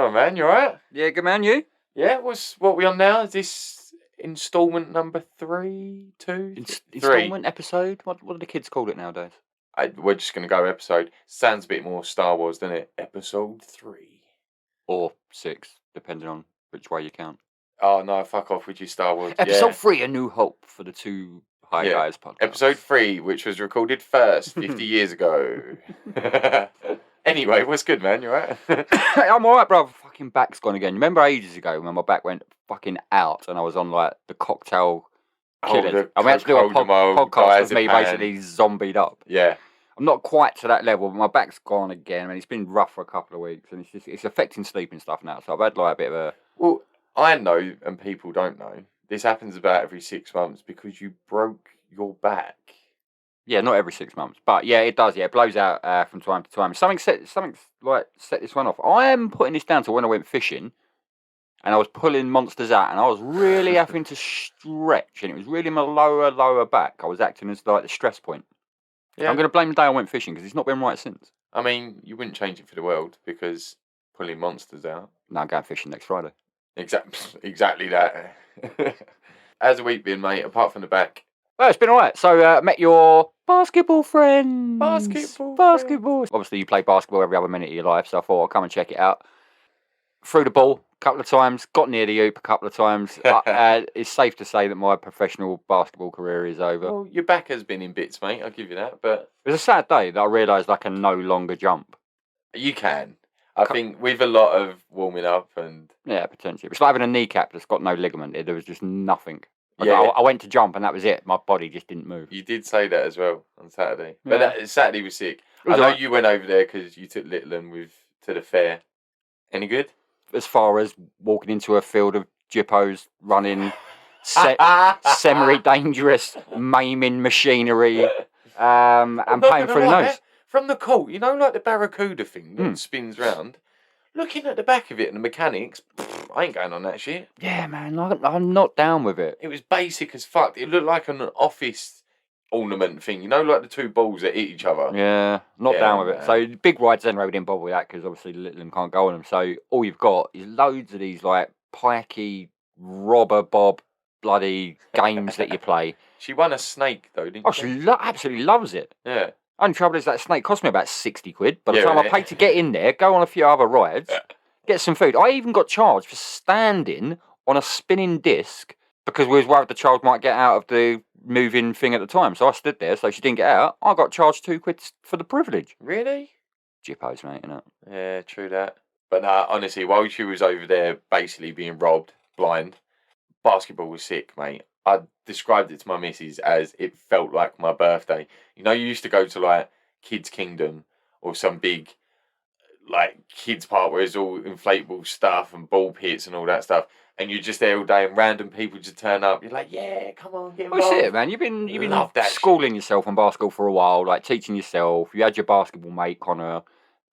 on, man? You alright? Yeah, good man, you? Yeah, what we on now? Is this instalment number 3, 2? Installment episode? What do the kids call it nowadays? We're just going to go episode. Sounds a bit more Star Wars, doesn't it? Episode 3. Or 6, depending on which way you count. Oh, no, fuck off with your Star Wars. Episode 3, A New Hope for the Them2HiGuys podcast. Episode 3, which was recorded first 50 years ago. Anyway, what's good, man? You alright? I'm alright, bro. Fucking back's gone again. Remember ages ago when my back went fucking out and I was on like the cocktail killers? I went to do a podcast with me basically zombied up. Yeah. I'm not quite to that level, but my back's gone again. I mean, it's been rough for a couple of weeks and it's affecting sleep and stuff now. So I've had like a bit of a... Well, I know, and people don't know, this happens about every 6 months because you broke your back. Yeah, not every 6 months, but yeah, it does. Yeah, it blows out from time to time. Something's like set this one off. I am putting this down to when I went fishing, and I was pulling monsters out, and I was really having to stretch, and it was really my lower back. I was acting as like the stress point. Yeah. I'm going to blame the day I went fishing because it's not been right since. I mean, you wouldn't change it for the world because pulling monsters out. No, I'm going fishing next Friday. Exactly that. How's the week been, mate? Apart from the back. Well, it's been alright. So, met your basketball friends. Basketball. Obviously, you play basketball every other minute of your life, so I thought I'll come and check it out. Threw the ball a couple of times, got near the hoop a couple of times. It's safe to say that my professional basketball career is over. Well, your back has been in bits, mate. I'll give you that. But it was a sad day that I realised I can no longer jump. You can. I think with a lot of warming up and... Yeah, potentially. It's like having a kneecap that's got no ligament. There was just nothing. I went to jump and that was it. My body just didn't move. You did say that as well on Saturday. But Saturday was sick. I know you went over there because you took little one to the fair. Any good? As far as walking into a field of G.O.A.T running semi-dangerous maiming machinery and paying for the nose. From the cult, you know, like the Barracuda thing that spins round. Looking at the back of it and the mechanics, I ain't going on that shit. Yeah, man, I'm not down with it. It was basic as fuck. It looked like an office ornament thing, you know, like the two balls that hit each other. Yeah, not down with it. So big rides then, we didn't bother with that because obviously little them can't go on them. So all you've got is loads of these like pikey, robber bob, bloody games that you play. She won a snake though, didn't she? She absolutely loves it. Yeah. Only trouble is that snake cost me about 60 quid. By the time I paid to get in there, go on a few other rides, get some food. I even got charged for standing on a spinning disc because we was worried the child might get out of the moving thing at the time. So I stood there, so she didn't get out. I got charged 2 quid for the privilege. Really? G.O.A.T, mate, innit? Yeah, true that. But honestly, while she was over there basically being robbed, blind, basketball was sick, mate. I described it to my missus as it felt like my birthday. You know, you used to go to like Kids Kingdom or some big like kids park where it's all inflatable stuff and ball pits and all that stuff, and you're just there all day and random people just turn up. You're like, yeah, come on, get involved. Well, that's it, man. You've been schooling yourself on basketball for a while, like teaching yourself. You had your basketball mate Connor,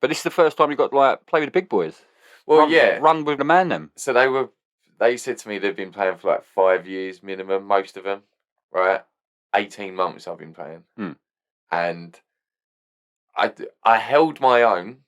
but this is the first time you got to like play with the big boys. Well, run with the man then. So they said to me they've been playing for like 5 years minimum, most of them, right? 18 months I've been playing. And I held my own,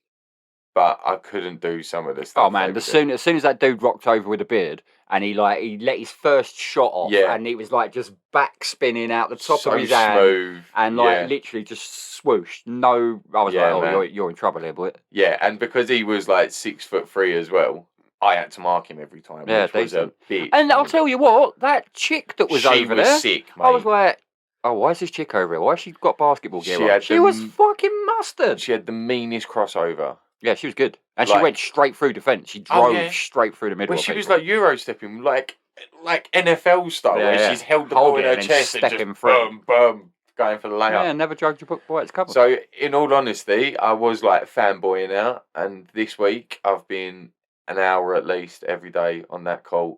but I couldn't do some of the stuff. Oh man, as soon as that dude rocked over with a beard and he let his first shot off and he was like just back spinning out the top of his hand and like literally just swooshed. No, I was you're in trouble here, boy. Yeah, and because he was like 6'3" as well, I had to mark him every time. Yeah, which was a bitch. And I'll tell you what, that chick that was over there, sick, mate. I was like, oh, why is this chick over here? Why has she got basketball gear on? She was fucking mustard. She had the meanest crossover. Yeah, she was good. And she went straight through defence. She drove straight through the middle. Well, she was like Euro stepping, like NFL style, where she's held the ball in her chest and just boom, going for the layup. Yeah, never drugged your book by its cover. So, in all honesty, I was like fanboying out, and this week I've been an hour at least every day on that court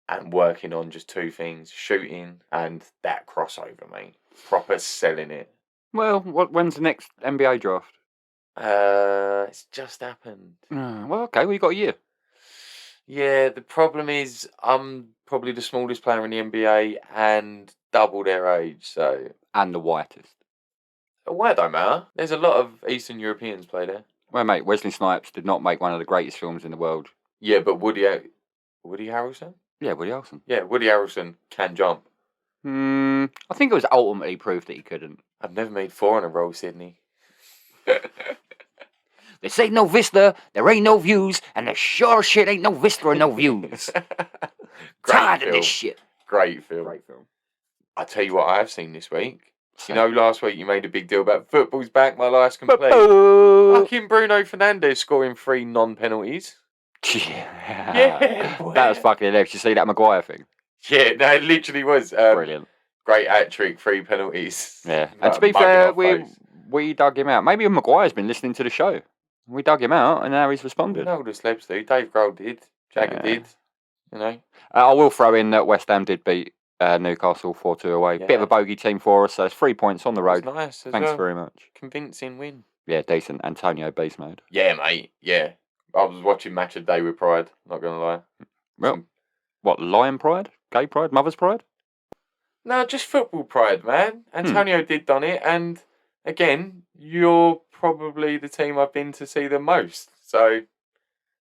and working on just 2 things, shooting and that crossover, mate. Proper selling it. Well, when's the next NBA draft? It's just happened. Well, okay, you got a year. Yeah, the problem is I'm probably the smallest player in the NBA and double their age, so... And the whitest. Why don't matter? There's a lot of Eastern Europeans play there. Well, mate, Wesley Snipes did not make one of the greatest films in the world. Yeah, but Woody Harrelson? Yeah, Woody Harrelson. Yeah, Woody Harrelson can jump. I think it was ultimately proved that he couldn't. I've never made 4 in a row, Sydney. This ain't no Vista, there ain't no views, and the sure shit ain't no Vista or no views. Tired of this shit. Great film. Great film. I tell you what I have seen this week. You know, last week you made a big deal about football's back, my life's complete. Fucking Bruno Fernandes scoring 3 non-penalties. Yeah, boy. That was fucking hilarious. You see that Maguire thing? Yeah, no, it literally was. Brilliant. Great hat-trick, 3 penalties. Yeah, and to be fair, we dug him out. Maybe Maguire's been listening to the show. We dug him out, and now he's responded. No, the celebs do. Dave Grohl did. Jagger did. You know. I will throw in that West Ham did beat Newcastle 4-2 away. Bit of a bogey team for us, so it's 3 points on the road. Nice. Thanks very much. Convincing win. Yeah, decent. Antonio beast mode. Yeah, mate. Yeah. I was watching Match of the Day with pride, not going to lie. Well, what, lion pride? Gay pride? Mother's pride? No, just football pride, man. Antonio did done it, and again, you're probably the team I've been to see the most. So,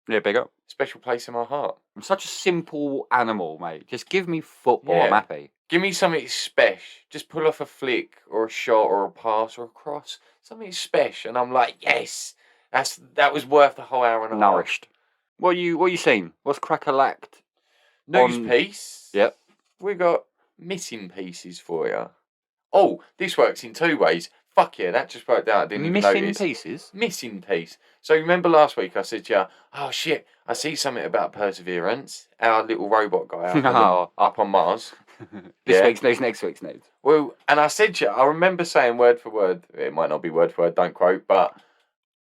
yeah, big up. Special place in my heart. I'm such a simple animal, mate. Just give me football, I'm happy. Give me something special. Just pull off a flick or a shot or a pass or a cross. Something special, and I'm like, yes, that was worth the whole hour and a half. Nourished. What you seen? What's crack-a-lacked? News piece. Yep. We got missing pieces for you. Oh, this works in 2 ways. Fuck yeah, that just worked out. I didn't even notice. Missing pieces? Missing piece. So remember last week I said to you, oh shit, I see something about Perseverance, our little robot guy up on Mars. This week's news, next week's news. Well, and I said to you, I remember saying word for word, it might not be word for word, don't quote, but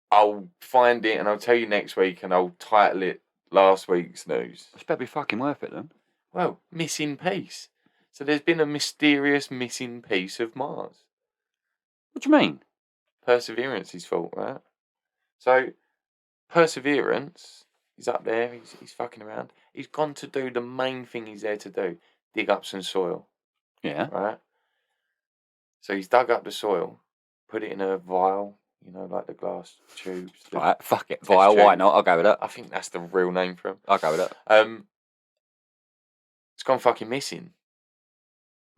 I'll find it and I'll tell you next week and I'll title it last week's news. It's better be fucking worth it then. Well, missing piece. So there's been a mysterious missing piece of Mars. What do you mean? Perseverance's fault, right? So, Perseverance, he's up there, he's fucking around. He's gone to do the main thing he's there to do, dig up some soil. Yeah. Right? So he's dug up the soil, put it in a vial, you know, like the glass tubes. Right, fuck it. Vial, why not? I'll go with that. I think that's the real name for him. I'll go with that. It's gone fucking missing.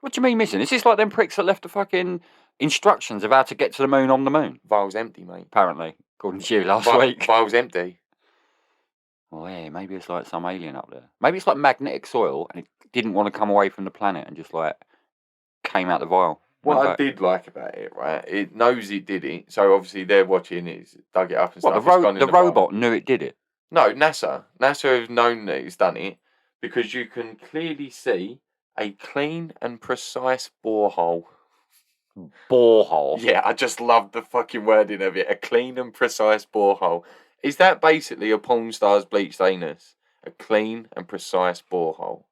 What do you mean missing? Is this like them pricks that left the fucking instructions of how to get to the moon on the moon? Vial's empty, mate. Apparently, according to you last week. Vial's empty. Well, yeah, maybe it's like some alien up there. Maybe it's like magnetic soil and it didn't want to come away from the planet and just like came out the vial. What I did like about it, right? It knows it did it, so obviously they're watching it, dug it up and stuff. The robot knew it did it? No, NASA. NASA have known that it's done it because you can clearly see a clean and precise borehole. Borehole? Yeah, I just love the fucking wording of it. A clean and precise borehole. Is that basically a porn star's bleached anus? A clean and precise borehole.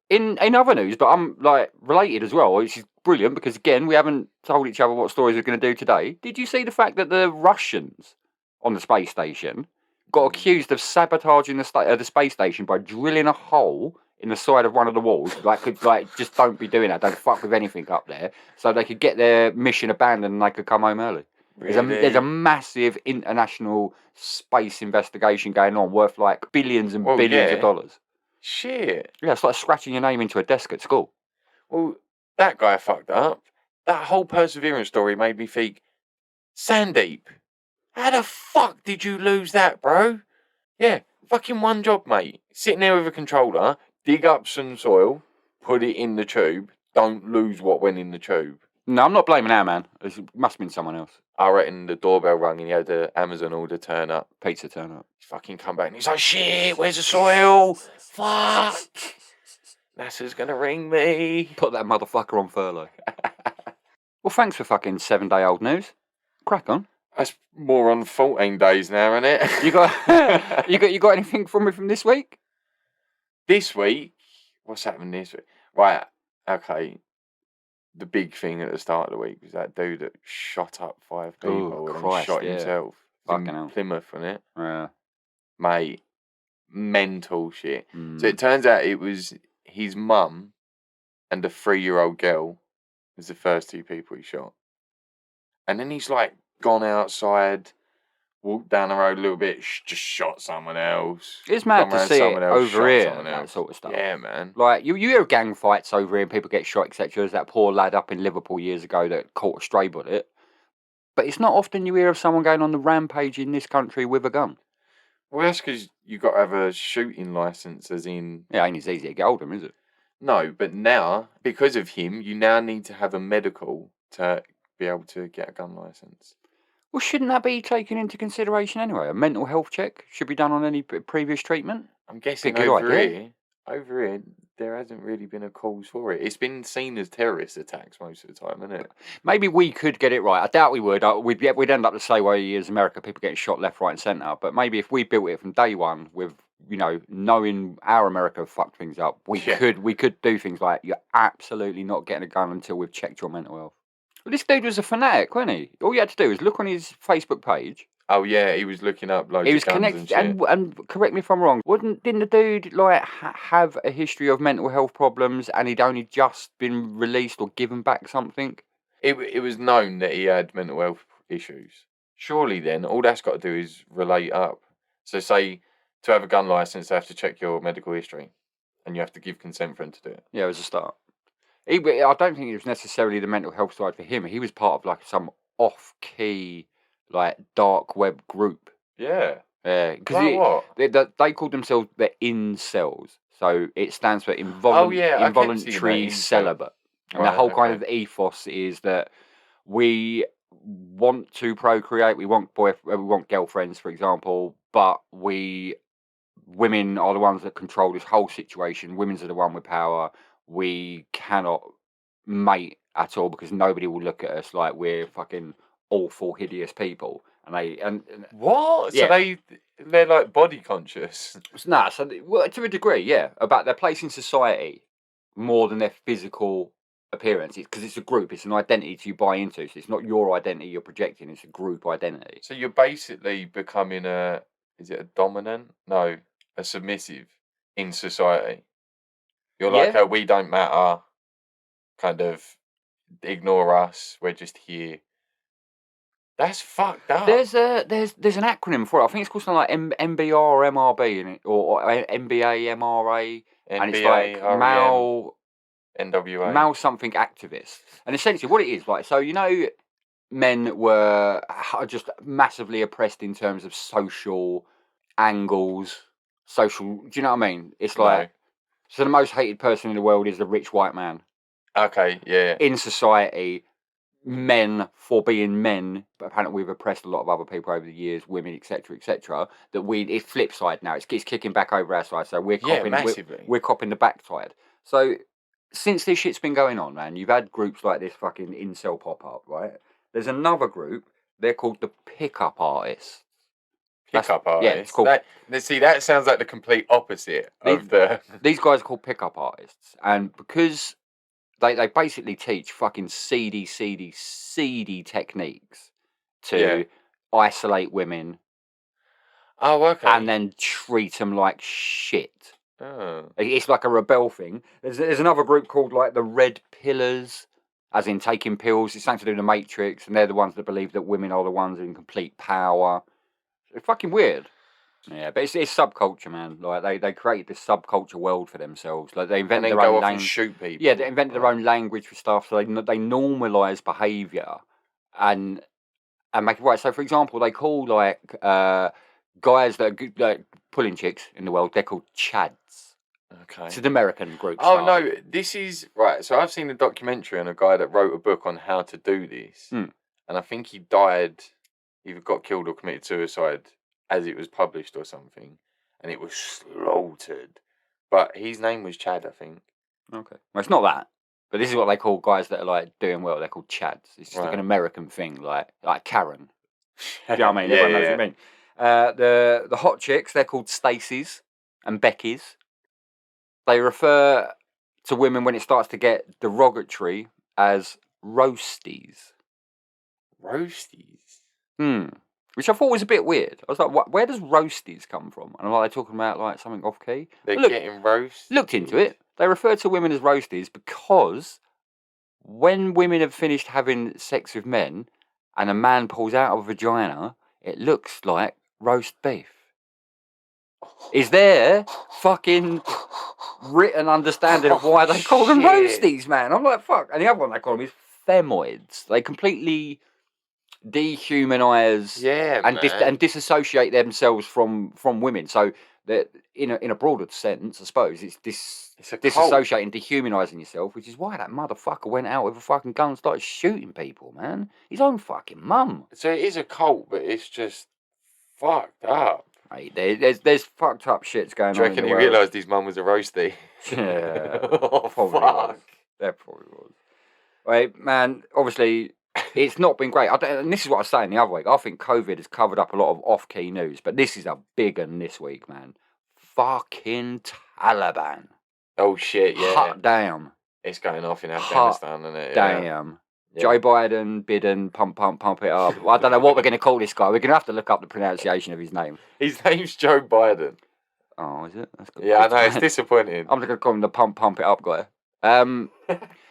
In other news, but I'm like related as well, which is brilliant because again we haven't told each other what stories we're going to do today. Did you see the fact that the Russians on the space station got accused of sabotaging the space station by drilling a hole in the side of one of the walls? Just don't be doing that. Don't fuck with anything up there, so they could get their mission abandoned and they could come home early. Really? There's a massive international space investigation going on worth like billions and billions of dollars. Shit. Yeah, it's like scratching your name into a desk at school. Well, that guy fucked up. That whole Perseverance story made me think, Sandeep, how the fuck did you lose that, bro? Yeah, fucking one job, mate. Sitting there with a controller, dig up some soil, put it in the tube, don't lose what went in the tube. No, I'm not blaming our man. It must have been someone else. I reckon the doorbell rang and he had the Amazon order turn up. Pizza turn up. He's fucking come back and he's like, shit, where's the soil? Fuck. NASA's gonna ring me. Put that motherfucker on furlough. Well, thanks for fucking 7-day-old news. Crack on. That's more on 14 days now, isn't it? You got anything from me from this week? This week? What's happening this week? Right, okay. The big thing at the start of the week was that dude that shot up 5 people and shot himself. Fucking hell. Plymouth, wasn't it? Yeah. Mate, mental shit. So it turns out it was his mum and a 3-year-old girl was the first 2 people he shot. And then he's like gone outside walked down the road a little bit, just shot someone else. It's mad Gone to round see it someone else, over shot here, someone that else. sort of stuff. Yeah, man. Like, you hear of gang fights over here and people get shot, etc. There's that poor lad up in Liverpool years ago that caught a stray bullet. But it's not often you hear of someone going on the rampage in this country with a gun. Well, that's because you got to have a shooting licence, as in... Yeah, ain't as easy to get hold of him, is it? No, but now, because of him, you now need to have a medical to be able to get a gun licence. Well, shouldn't that be taken into consideration anyway? A mental health check should be done on any previous treatment? I'm guessing Good over idea. here, there hasn't really been a cause for it. It's been seen as terrorist attacks most of the time, isn't it? Maybe we could get it right. I doubt we would. We'd end up the same way as America, people getting shot left, right and centre. But maybe if we built it from day one with, knowing our America fucked things up, we could do things like, you're absolutely not getting a gun until we've checked your mental health. Well, this dude was a fanatic, wasn't he? All you had to do was look on his Facebook page. Oh yeah, he was looking up loads of guns and shit. And correct me if I'm wrong. Didn't the dude have a history of mental health problems, and he'd only just been released or given back something? It was known that he had mental health issues. Surely then, all that's got to do is relate up. So say, to have a gun licence, they have to check your medical history, and you have to give consent for him to do it. Yeah, as a start. I don't think it was necessarily the mental health side for him. He was part of some off-key, dark web group. Yeah. Yeah, because they called themselves the incels. So it stands for involuntary celibate. And the whole kind of ethos is that we want to procreate, we want girlfriends, for example, but women are the ones that control this whole situation. Women's are the one with power. We cannot mate at all because nobody will look at us like we're fucking awful, hideous people. And what? Yeah. So they're like body conscious. Nah, to a degree, yeah, about their place in society more than their physical appearance. Because it's a group, it's an identity you buy into. So it's not your identity you're projecting; it's a group identity. So you're basically becoming a dominant? No, a submissive in society. You're like a we don't matter, kind of ignore us. We're just here. That's fucked up. There's an acronym for it. I think it's called something like MBR or MRB in it, or MBA, MRA, and it's like male NWA, male something activist. And essentially, what it is so men were just massively oppressed in terms of social angles. Do you know what I mean? It's like so the most hated person in the world is the rich white man. Okay, yeah. In society, men for being men, but apparently we've oppressed a lot of other people over the years, women, etc. That it's flip side now. It's kicking back over our side. So we're copping, we're copping the backside. So since this shit's been going on, man, you've had groups like this fucking incel pop up, right? There's another group. They're called the pickup artists. Pickup artists. Yeah, it's called. That sounds like the complete opposite of the. These guys are called pickup artists, and because they basically teach fucking seedy techniques to isolate women. Oh, okay. And then treat them like shit. Oh. It's like a rebel thing. There's another group called the Red Pillars, as in taking pills. It's something to do with the Matrix, and they're the ones that believe that women are the ones in complete power. It's fucking weird. Yeah, but it's subculture, man. They created this subculture world for themselves. They invented their own language. Shoot people. Yeah, they invented their own language for stuff. So they normalise behaviour and make it right. So, for example, they call guys that are good, pulling chicks in the world. They're called chads. Okay. It's an American group. Oh no, this is right. So I've seen a documentary on a guy that wrote a book on how to do this, and I think he died, either got killed or committed suicide as it was published or something, and it was slaughtered. But his name was Chad, I think. Okay. Well, it's not that. But this is what they call guys that are doing well. They're called chads. It's just like an American thing, like Karen. Do you know what I mean? Everyone knows what I mean. The hot chicks, they're called Stacys and Beckys. They refer to women when it starts to get derogatory as roasties. Roasties? Which I thought was a bit weird. I was like, where does roasties come from? And they're talking about something off key. They're getting roasted. Looked into it. They refer to women as roasties because when women have finished having sex with men and a man pulls out of a vagina, it looks like roast beef. Is there fucking written understanding of why they call them shit. roasties, man? I'm like, fuck. And the other one they call them is femoids. They completely dehumanize and disassociate themselves from women. So that in a broader sense, I suppose, it's disassociating, dehumanizing yourself, which is why that motherfucker went out with a fucking gun and started shooting people, man. His own fucking mum. So it is a cult, but it's just fucked up. Mate, there's fucked up shits going on. Do you reckon he realised his mum was a roastie? Yeah, oh, probably fuck. was. That probably was. Right, man. Obviously, it's not been great. And this is what I was saying the other week. I think COVID has covered up a lot of off-key news, but this is a big one this week, man. Fucking Taliban. Oh shit! Yeah. Hot damn. It's going off in Afghanistan, isn't it? Damn. Yeah. Joe Biden, pump it up. Well, I don't know what we're going to call this guy. We're going to have to look up the pronunciation of his name. His name's Joe Biden. Oh, is it? That's good. Yeah, I know, it's disappointing. I'm just going to call him the pump it up guy.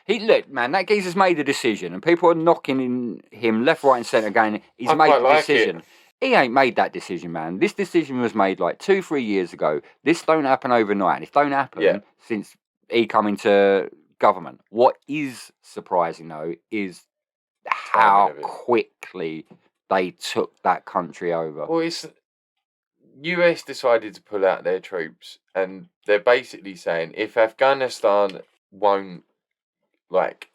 Look, man, that geezer's made a decision, and people are knocking him left, right, and centre, going, he's made the decision. He ain't made that decision, man. This decision was made like 2-3 years ago. This don't happen overnight. It don't happen since he come into government. What is surprising, though, is how quickly they took that country over. Well, it's US decided to pull out their troops, and they're basically saying if Afghanistan won't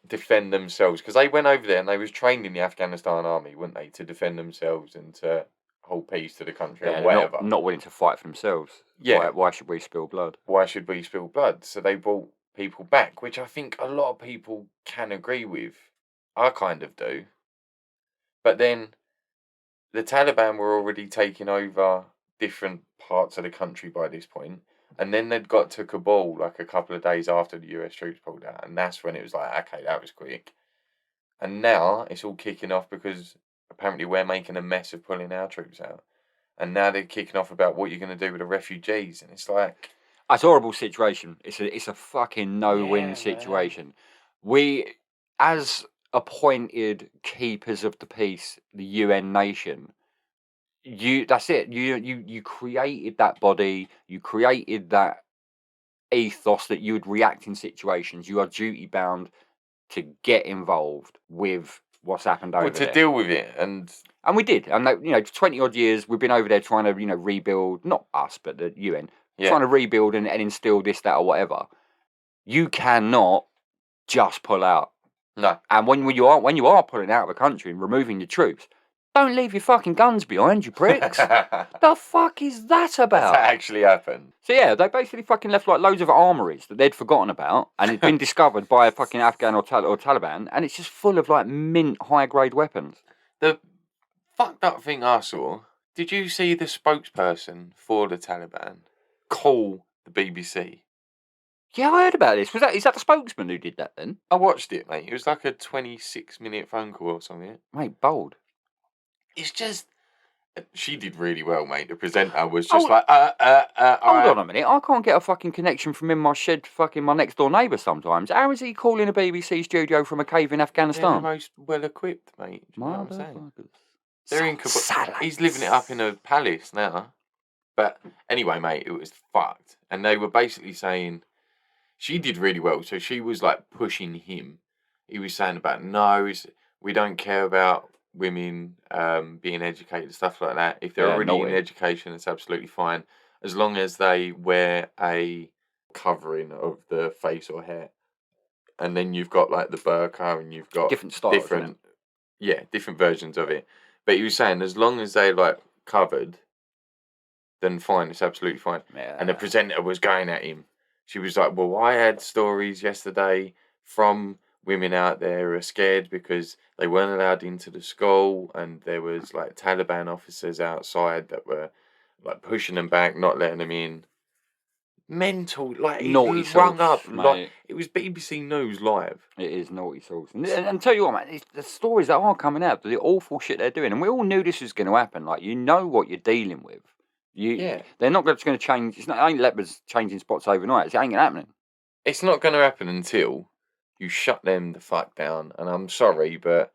defend themselves, because they went over there and they was trained in the Afghanistan army, weren't they, to defend themselves and to hold peace to the country and whatever. Not willing to fight for themselves. Yeah. Why should we spill blood? Why should we spill blood? So they brought people back, which I think a lot of people can agree with. I kind of do. But then the Taliban were already taking over different parts of the country by this point, and then they'd got to Kabul like a couple of days after the US troops pulled out, and that's when it was like, okay, that was quick. And now it's all kicking off because apparently we're making a mess of pulling our troops out, and now they're kicking off about what you're going to do with the refugees, and it's like, it's a horrible situation. It's a fucking no-win situation. We, as appointed keepers of the peace, the UN nation, that's it. You created that body. You created that ethos that you would react in situations. You are duty bound to get involved with what's happened over there. To deal with it, and we did. And 20 odd years we've been over there trying to rebuild. Not us, but the UN trying to rebuild and instill this, that, or whatever. You cannot just pull out. No. And when you are pulling out of a country and removing your troops, don't leave your fucking guns behind, you pricks. The fuck is that about? That actually happened. So yeah, they basically fucking left like loads of armories that they'd forgotten about, and it's been discovered by a fucking Afghan or Taliban, and it's just full of like mint high-grade weapons. The fucked up thing I saw, did you see the spokesperson for the Taliban call the BBC? Yeah, I heard about this. Is that the spokesman who did that then? I watched it, mate. It was like a 26-minute phone call or something. Mate, bold. It's just, she did really well, mate. The presenter was just hold on a minute. I can't get a fucking connection from in my shed, fucking my next door neighbour sometimes. How is he calling a BBC studio from a cave in Afghanistan? They're the most well equipped, mate. Do you know what I'm saying? They're in Kabul. He's living it up in a palace now. But anyway, mate, it was fucked. And they were basically saying, she did really well. So she was like pushing him. He was saying about, no, we don't care about women being educated, stuff like that. If they're already in education, it's absolutely fine, as long as they wear a covering of the face or hair. And then you've got like the burqa, and you've got different styles, different versions of it. But he was saying as long as they like covered, then fine, it's absolutely fine. Yeah. And the presenter was going at him. She was like, well, I had stories yesterday from women out there who are scared because they weren't allowed into the school, and there was like Taliban officers outside that were like pushing them back, not letting them in. Mental, like he rung up, like it was BBC News live. It is naughty sauce, and tell you what, man, the stories that are coming out, the awful shit they're doing, and we all knew this was going to happen. Like, you know what you're dealing with. They're not just going to change. It ain't leopards changing spots overnight. It ain't happening. It's not going to happen until you shut them the fuck down. And I'm sorry, but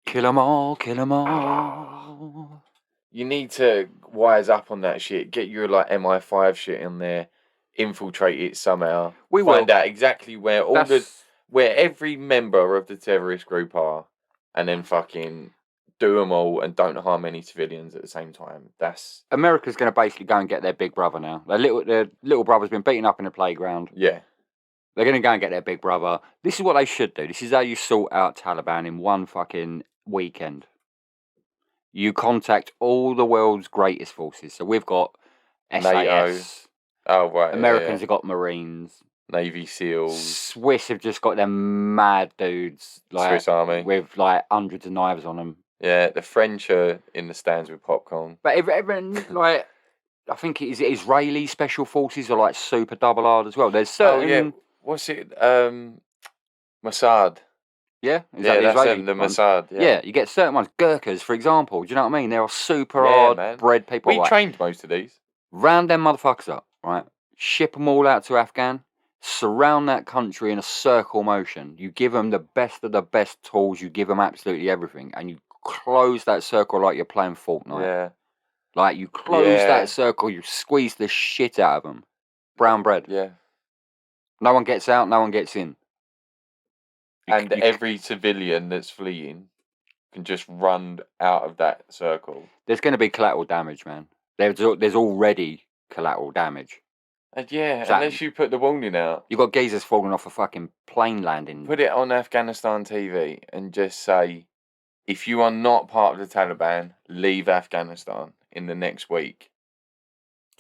kill them all, kill them all. You need to wise up on that shit. Get your like MI5 shit in there, infiltrate it somehow. We find will. out exactly where where every member of the terrorist group are, and then fucking do them all and don't harm any civilians at the same time. That's America's going to basically go and get their big brother now. Their little brother's been beaten up in the playground. yeah. They're going to go and get their big brother. This is what they should do. This is how you sort out Taliban in one fucking weekend. You contact all the world's greatest forces. So we've got NATO. SAS. Oh right. Americans have got Marines. Navy SEALs. Swiss have just got them mad dudes. Like, Swiss Army. with like hundreds of knives on them. Yeah, the French are in the stands with popcorn. But everyone, like, I think it is Israeli special forces are like super double hard as well. There's certain. Oh yeah. What's it? Mossad. Yeah, Yeah, that's them, the Mossad. Yeah, you get certain ones. Gurkhas, for example. Do you know what I mean? They are super hard bred people. We trained most of these. Round them motherfuckers up, right? Ship them all out to Afghan. Surround that country in a circle motion. You give them the best of the best tools. You give them absolutely everything, and you close that circle like you're playing Fortnite. Yeah. Like you close that circle, you squeeze the shit out of them. Brown bread. Yeah. No one gets out. No one gets in. And every civilian that's fleeing can just run out of that circle. There's going to be collateral damage, man. There's already collateral damage. And unless you put the warning out. You've got geezers falling off a fucking plane landing. Put it on Afghanistan TV and just say, if you are not part of the Taliban, leave Afghanistan in the next week.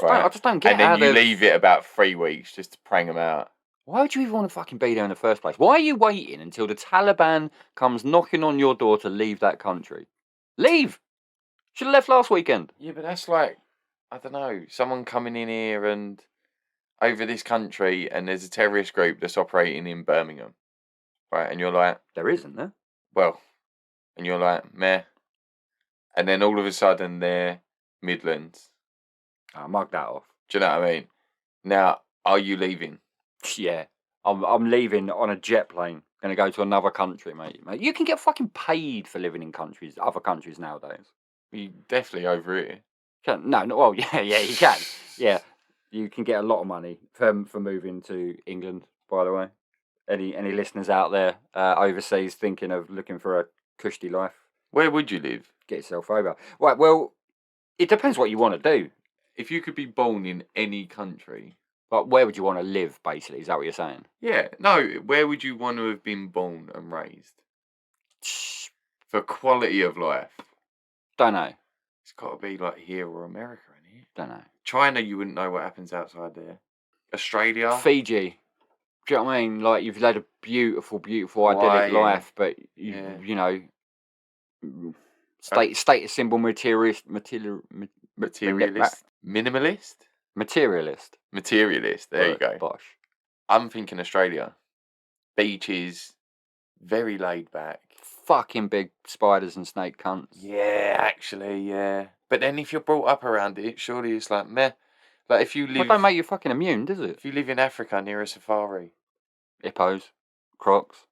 Right? I just don't get it. And then you leave it about 3 weeks just to prang them out. Why would you even want to fucking be there in the first place? Why are you waiting until the Taliban comes knocking on your door to leave that country? Leave! Should have left last weekend. Yeah, but that's like, I don't know, someone coming in here and over this country and there's a terrorist group that's operating in Birmingham. Right, and you're like... There isn't there? Well, and you're like, meh. And then all of a sudden they're Midlands. I'll mug that off. Do you know what I mean? Now, are you leaving? Yeah, I'm leaving on a jet plane. Going to go to another country, mate. You can get fucking paid for living in other countries nowadays. You definitely over here. No, well, yeah, you can. Yeah, you can get a lot of money for moving to England. By the way, any listeners out there overseas thinking of looking for a cushy life? Where would you live? Get yourself over. Right. Well, it depends what you want to do. If you could be born in any country. But where would you want to live, basically? Is that what you're saying? Yeah. No, where would you want to have been born and raised? For quality of life. Don't know. It's got to be like here or America, innit? Don't know. China, you wouldn't know what happens outside there. Australia. Fiji. Do you know what I mean? Like, you've led a beautiful, beautiful, idyllic life, but, you know, status symbol materialist. Minimalist? Materialist. There you go. Bosh. I'm thinking Australia. Beaches, very laid back. Fucking big spiders and snake cunts. Yeah, actually, yeah. But then if you're brought up around it, surely it's like meh. Like if you live. Well, don't make you fucking immune, does it? If you live in Africa near a safari. Hippos, crocs.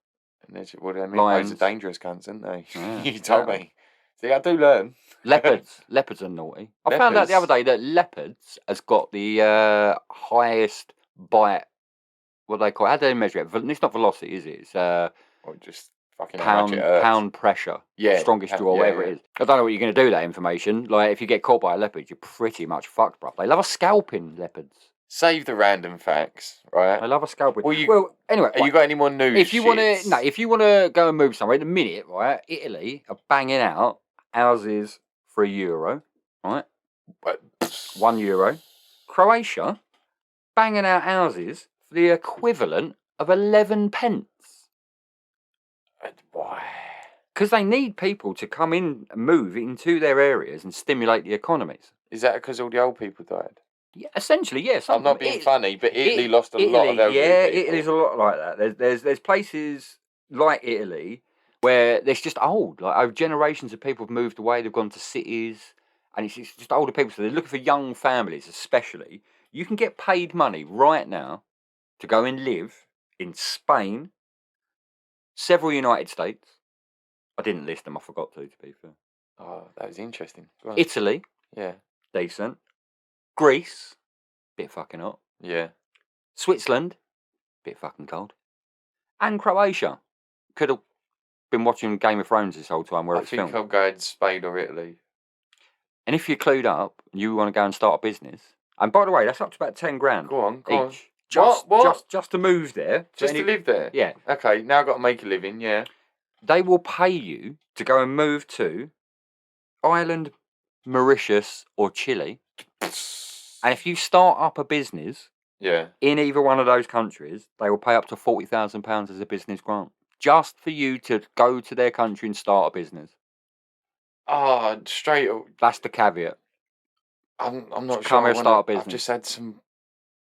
And there's what I mean. Lions. Those are dangerous cunts, aren't they? Yeah, You told me. See, I do learn. Leopards are naughty. I found out the other day that leopards has got the highest bite. What do they call it? How do they measure it? It's not velocity, is it? It's or just fucking pound pressure. Yeah, strongest jaw, whatever it is. I don't know what you're going to do with that information. Like if you get caught by a leopard, you're pretty much fucked, bro. They love a scalping, leopards. Save the random facts, right? I love a scalping. Well, anyway, you got any more news? If you want to go and move somewhere in a minute, right? Italy are banging out houses for €1, right? €1. Croatia banging out houses for the equivalent of 11 pence. Why? Because they need people to come in and move into their areas and stimulate the economies. Is that because all the old people died? Yeah, essentially, yes. I'm not being funny, but Italy lost a lot of elderly people. Italy's a lot like that. There's places like Italy where there's just old. Like over generations of people have moved away. They've gone to cities, and it's just older people. So they're looking for young families, especially. You can get paid money right now to go and live in Spain, several United States. I didn't list them. I forgot to be fair. Oh, that was interesting. Go on. Italy, Yeah. decent. Greece, bit fucking hot. Yeah. Switzerland, bit fucking cold. And Croatia. Could have been watching Game of Thrones this whole time where I it's think filmed. I'll go to Spain or Italy. And if you're clued up, and you want to go and start a business. And by the way, that's up to about 10 grand Go on. each. What? Just to move there. Just to live there? Yeah. Okay, now I've got to make a living, yeah. They will pay you to go and move to Ireland, Mauritius, or Chile. And if you start up a business Yeah. in either one of those countries, they will pay up to £40,000 as a business grant. Just for you to go to their country and start a business. Oh, straight. That's the caveat. I'm not Come sure. here, start a I've business. just had some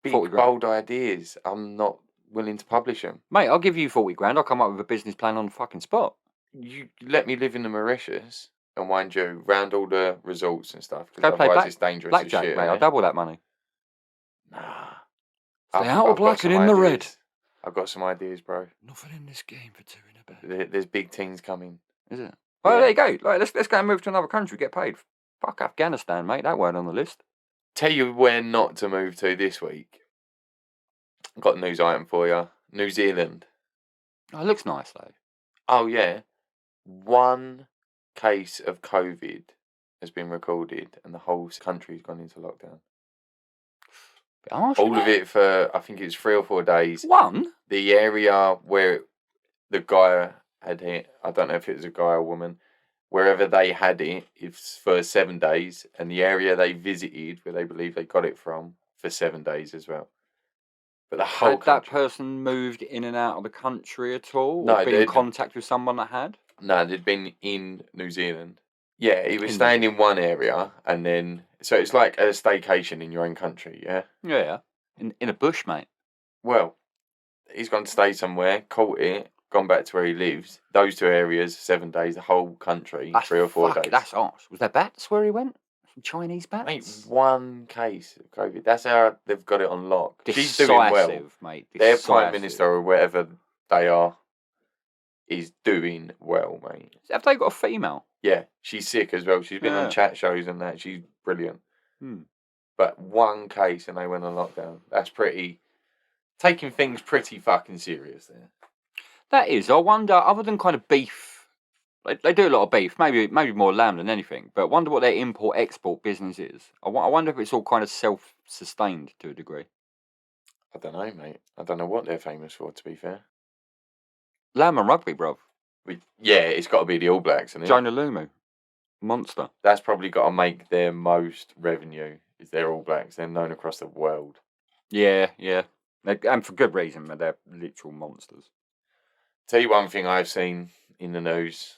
40 big, grand. bold ideas. I'm not willing to publish them. Mate, I'll give you 40 grand. I'll come up with a business plan on the fucking spot. You let me live in the Mauritius and wind you round all the resorts and stuff. Go play otherwise, it's dangerous as blackjack, shit. mate. I'll double that money. Nah. Stay out of black and in the red. I've got some ideas, bro. Nothing in this game for two in a bed. There's big teams coming. Is it? Well, Yeah. there you go. Like, let's go and move to another country, get paid. Fuck Afghanistan, mate. That weren't on the list. Tell you where not to move to this week. Got a news item for you. New Zealand. Oh, it looks nice, though. Oh, yeah. 1 case of COVID has been recorded and the whole country's gone into lockdown. Bit harsh, All isn't of it for, I think it was 3 or 4 days. One? The area where the guy had it, I don't know if it was a guy or woman, wherever they had it, it's for 7 days, and the area they visited, where they believe they got it from, for 7 days as well. But the whole Had that country. person moved in and out of the country at all? No, or been in contact with someone that had? No, they'd been in New Zealand. Yeah, he was In staying in one area, and then so it's like a staycation in your own country. Yeah. Yeah. In a bush, mate. Well, he's gone to stay somewhere, caught it, gone back to where he lives. Those 2 areas, 7 days, the whole country, 3 or 4 days. That's harsh. Was there bats where he went? Some Chinese bats? Mate, 1 case of COVID. That's how they've got it on lock. Decisive, She's doing well. Mate. Their prime minister or whatever they are is doing well, mate. Have they got a female? Yeah, she's sick as well. She's been on chat shows and that. She's brilliant. But 1 case and they went on lockdown. That's taking things pretty fucking serious there. That is. I wonder, other than kind of beef, they do a lot of beef, maybe more lamb than anything, but I wonder what their import-export business is. I wonder if it's all kind of self-sustained to a degree. I don't know, mate. I don't know what they're famous for, to be fair. Lamb and rugby, bruv. Yeah, it's got to be the All Blacks, isn't it? Jonah Lumu. Monster. That's probably got to make their most revenue, is their All Blacks. They're known across the world. Yeah. And for good reason, man. They're literal monsters. Tell you one thing I've seen in the news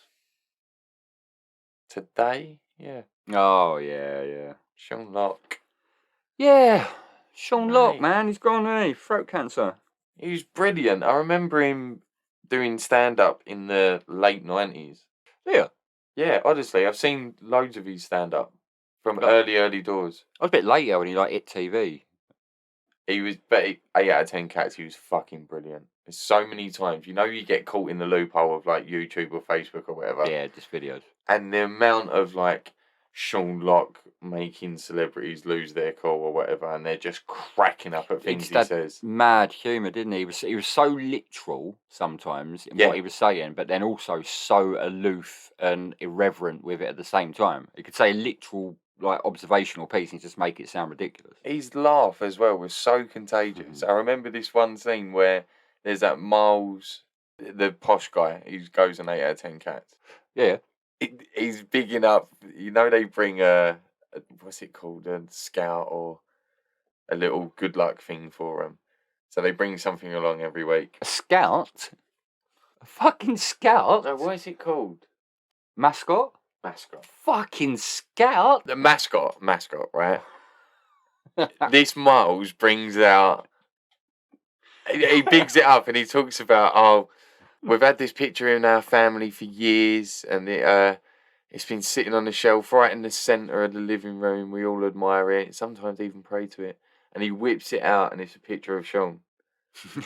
today. Yeah. Oh, yeah. Sean Locke. Yeah. Sean Mate. Locke, man. He's gone, hasn't he? Throat cancer. He was brilliant. I remember him doing stand-up in the late 90s. Yeah. Yeah, honestly, I've seen loads of his stand-up from early doors. I was a bit later when he like G.O.A.T TV. He was, but 8 out of 10 cats, he was fucking brilliant. There's so many times, you get caught in the loophole of like YouTube or Facebook or whatever. Yeah, just videos. And the amount of like Sean Locke making celebrities lose their cool or whatever, and they're just cracking up at things he says. Mad humour, didn't he? He was so literal sometimes in what he was saying, but then also so aloof and irreverent with it at the same time. He could say a literal like observational piece and just make it sound ridiculous. His laugh as well was so contagious. I remember this one scene where there's that Miles, the posh guy, who goes on 8 out of 10 cats. Yeah. He's bigging up, they bring a what's it called, a scout or a little good luck thing for him. So they bring something along every week. A scout? A fucking scout? No, what is it called? Mascot? Mascot. Fucking scout? The mascot, right? This Miles brings out, he bigs it up and he talks about, we've had this picture in our family for years and it's been sitting on the shelf right in the centre of the living room. We all admire it, sometimes even pray to it. And he whips it out and it's a picture of Sean.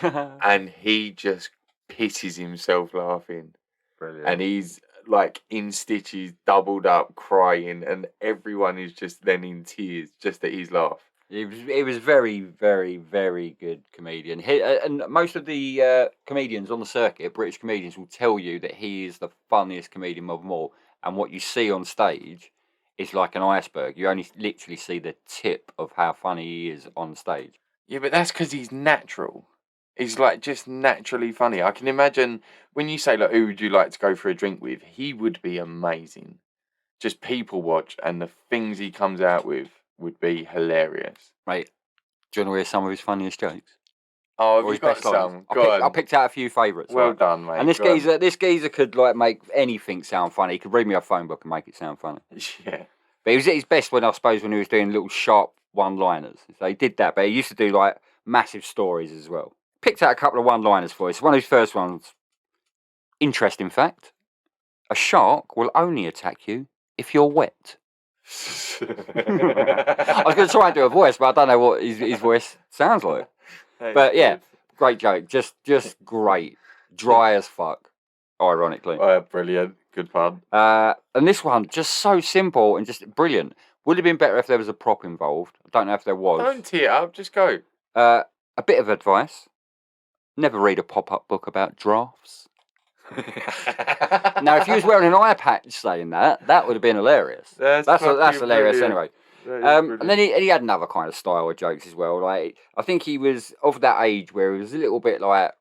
And he just pisses himself laughing. Brilliant. And he's like in stitches, doubled up, crying, and everyone is just then in tears just at his laugh. He was very, very, very good comedian. And most of the comedians on the circuit, British comedians, will tell you that he is the funniest comedian of them all. And what you see on stage is like an iceberg. You only literally see the tip of how funny he is on stage. Yeah, but that's because he's natural. He's like just naturally funny. I can imagine when you say like, who would you like to go for a drink with? He would be amazing. Just people watch, and the things he comes out with would be hilarious. Mate, do you want to hear some of his funniest jokes? Oh, have Or you his got best lines? some? Go I on. picked out a few favourites. Well right? done, mate. And this Go on. geezer could like make anything sound funny. He could read me a phone book and make it sound funny. Yeah. But he was at his best when he was doing little sharp one-liners. So he did that, but he used to do like massive stories as well. Picked out a couple of one-liners for us. One of his first ones. Interesting fact: a shark will only attack you if you're wet. I was going to try and do a voice, but I don't know what his voice sounds like. But yeah, great joke. Just great. Dry as fuck, ironically. Brilliant. Good fun. And this one, just so simple and just brilliant. Would have been better if there was a prop involved. I don't know if there was. Don't tee it up, just go. A bit of advice. Never read a pop-up book about drafts. Now, if you was wearing an eye patch saying that would have been hilarious. That's hilarious anyway. And then he had another kind of style of jokes as well. Like I think he was of that age where he was a little bit like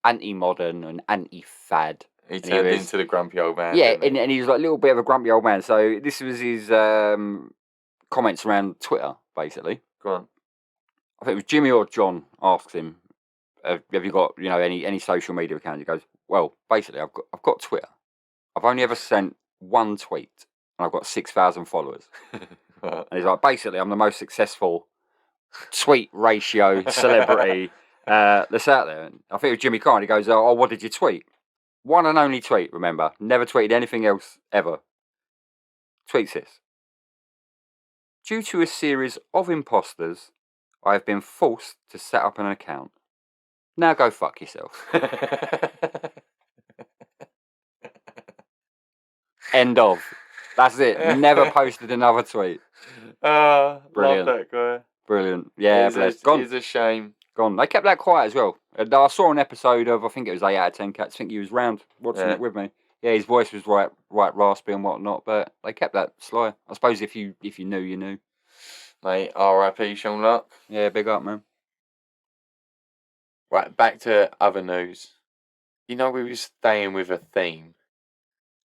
anti-modern and anti-fad. He turned into the grumpy old man. Yeah, and he was like a little bit of a grumpy old man. So this was his comments around Twitter, basically. Go on. I think it was Jimmy or John asks him, "Have you got any social media accounts?" He goes, "Well, basically, I've got Twitter. I've only ever sent one tweet, and I've got 6,000 followers." And he's like, "Basically, I'm the most successful tweet ratio celebrity that's out there." And I think it was Jimmy Carr. And he goes, "Oh, what did you tweet?" One and only tweet, remember. Never tweeted anything else ever. Tweets this. Due to a series of imposters, I have been forced to set up an account. Now go fuck yourself. End of. That's it. Never posted another tweet. Brilliant. Love that guy. Brilliant. Yeah, gone. It's a shame. Gone. They kept that quiet as well. I saw an episode of, I think it was 8 out of 10 Cats. I think he was round watching it with me. Yeah, his voice was right raspy and whatnot, but they kept that sly. I suppose if you knew, you knew. Mate, R.I.P. Sean Luck. Yeah, big up, man. Right, back to other news. You know, we were staying with a theme,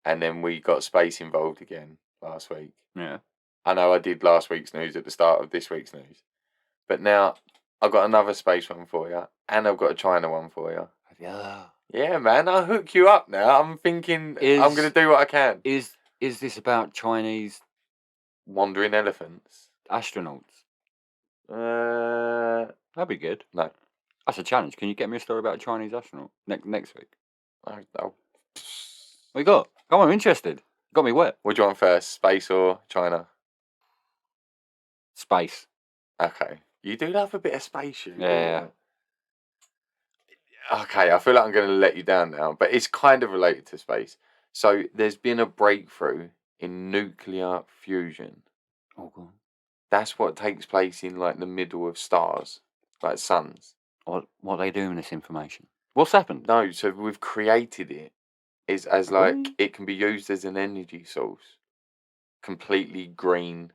and then we got space involved again last week. Yeah. I know I did last week's news at the start of this week's news, but now I've got another space one for you, and I've got a China one for you. Yeah. Yeah, man, I'll hook you up now. I'm thinking I'm going to do what I can. Is this about Chinese wandering elephants? Astronauts? That'd be good. No. That's a challenge. Can you get me a story about a Chinese astronaut next week? What you got? Come on, I'm interested. Got me wet. What do you want first, space or China? Space. Okay. You do love a bit of space, you. Yeah. Okay, I feel like I'm going to let you down now, but it's kind of related to space. So there's been a breakthrough in nuclear fusion. Oh, God. That's what takes place in like the middle of stars, like suns. What are they doing with this information? What's happened? No, so we've created it as like it can be used as an energy source. Completely green,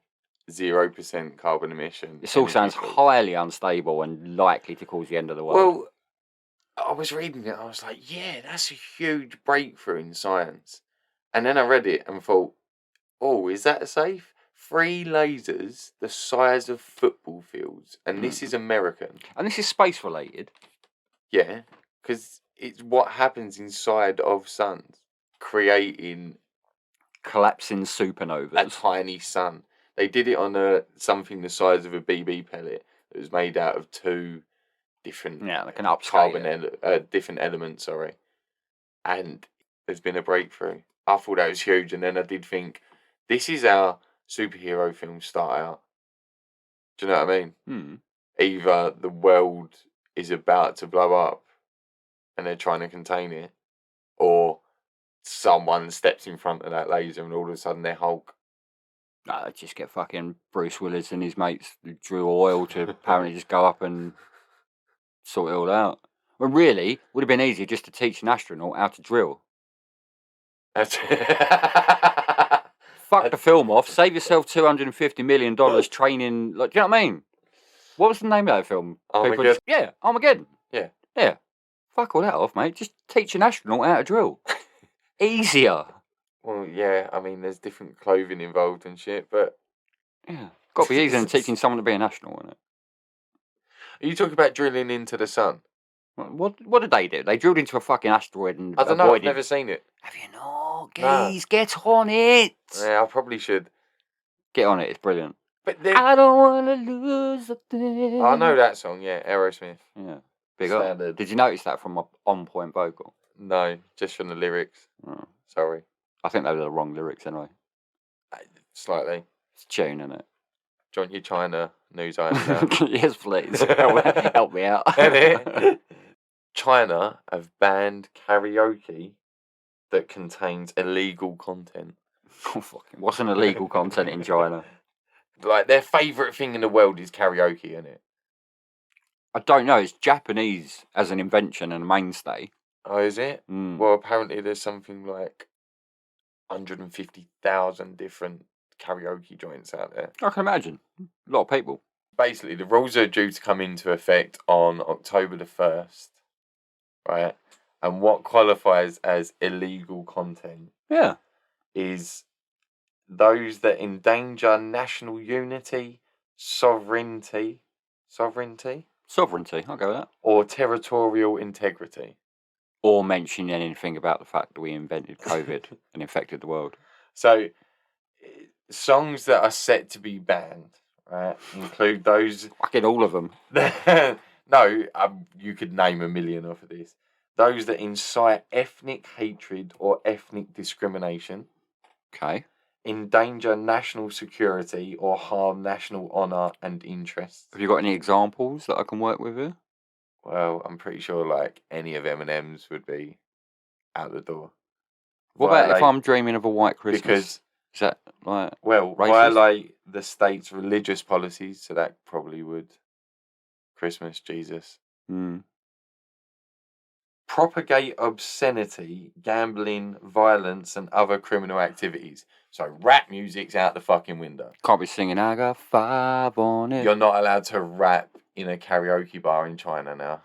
0% carbon emission. This all sounds highly unstable and likely to cause the end of the world. Well, I was reading it, I was like, yeah, that's a huge breakthrough in science. And then I read it and thought, oh, is that safe? 3 lasers the size of football fields. And this is American. And this is space related? Yeah, because it's what happens inside of suns, creating... collapsing supernovas. A tiny sun. They did it on something the size of a BB pellet. It was made out of 2 different like an upscale different elements, sorry. And there's been a breakthrough. I thought that was huge, and then I did think, this is how superhero films start out. Do you know what I mean? Either the world is about to blow up and they're trying to contain it, or someone steps in front of that laser and all of a sudden they're Hulk. Nah, just get fucking Bruce Willis and his mates who drew oil to apparently just go up and sort it all out. Well, really, would have been easier just to teach an astronaut how to drill. That's Fuck the film off. Save yourself $250 million training. Like, do you know what I mean? What was the name of that film? Armageddon. Yeah, Armageddon. Yeah. Yeah. Fuck all that off, mate. Just teach an astronaut how to drill. Easier. Well, yeah, I mean, there's different clothing involved and shit, but... Yeah. Got to be easier than teaching someone to be an astronaut, isn't it? Are you talking about drilling into the sun? What did they do? They drilled into a fucking asteroid and I don't know, I've never seen it. Have you not? Guys, get on it. Yeah, I probably should. Get on it, it's brilliant. But I don't want to lose a thing. I know that song, yeah, Aerosmith. Yeah, big up. Standard. Did you notice that from my on-point vocal? No, just from the lyrics. Oh. Sorry. I think those are the wrong lyrics anyway. Slightly. It's tune, isn't it? Do you want your China news item now? Yes, please. Help me out. China have banned karaoke that contains illegal content. Oh, fucking, what's an illegal content in China? Like, their favourite thing in the world is karaoke, isn't it? I don't know. It's Japanese as an invention and a mainstay. Oh, is it? Mm. Well, apparently there's something like 150,000 different karaoke joints out there. I can imagine. A lot of people. Basically, the rules are due to come into effect on October the 1st, right? And what qualifies as illegal content is those that endanger national unity, sovereignty, I'll go with that. or territorial integrity. Or mention anything about the fact that we invented COVID and infected the world. So, songs that are set to be banned, right, include those... Fucking all of them. No, you could name a million off of this. Those that incite ethnic hatred or ethnic discrimination. Okay. Endanger national security or harm national honour and interests. Have you got any examples that I can work with here? Well, I'm pretty sure like any of Eminem's would be out the door. What about if I'm dreaming of a white Christmas? Because is that like racist? Violate the state's religious policies, so that probably would. Christmas, Jesus. Propagate obscenity, gambling, violence, and other criminal activities. So rap music's out the fucking window. Can't be singing "I got 5 on it." You're not allowed to rap in a karaoke bar in China now.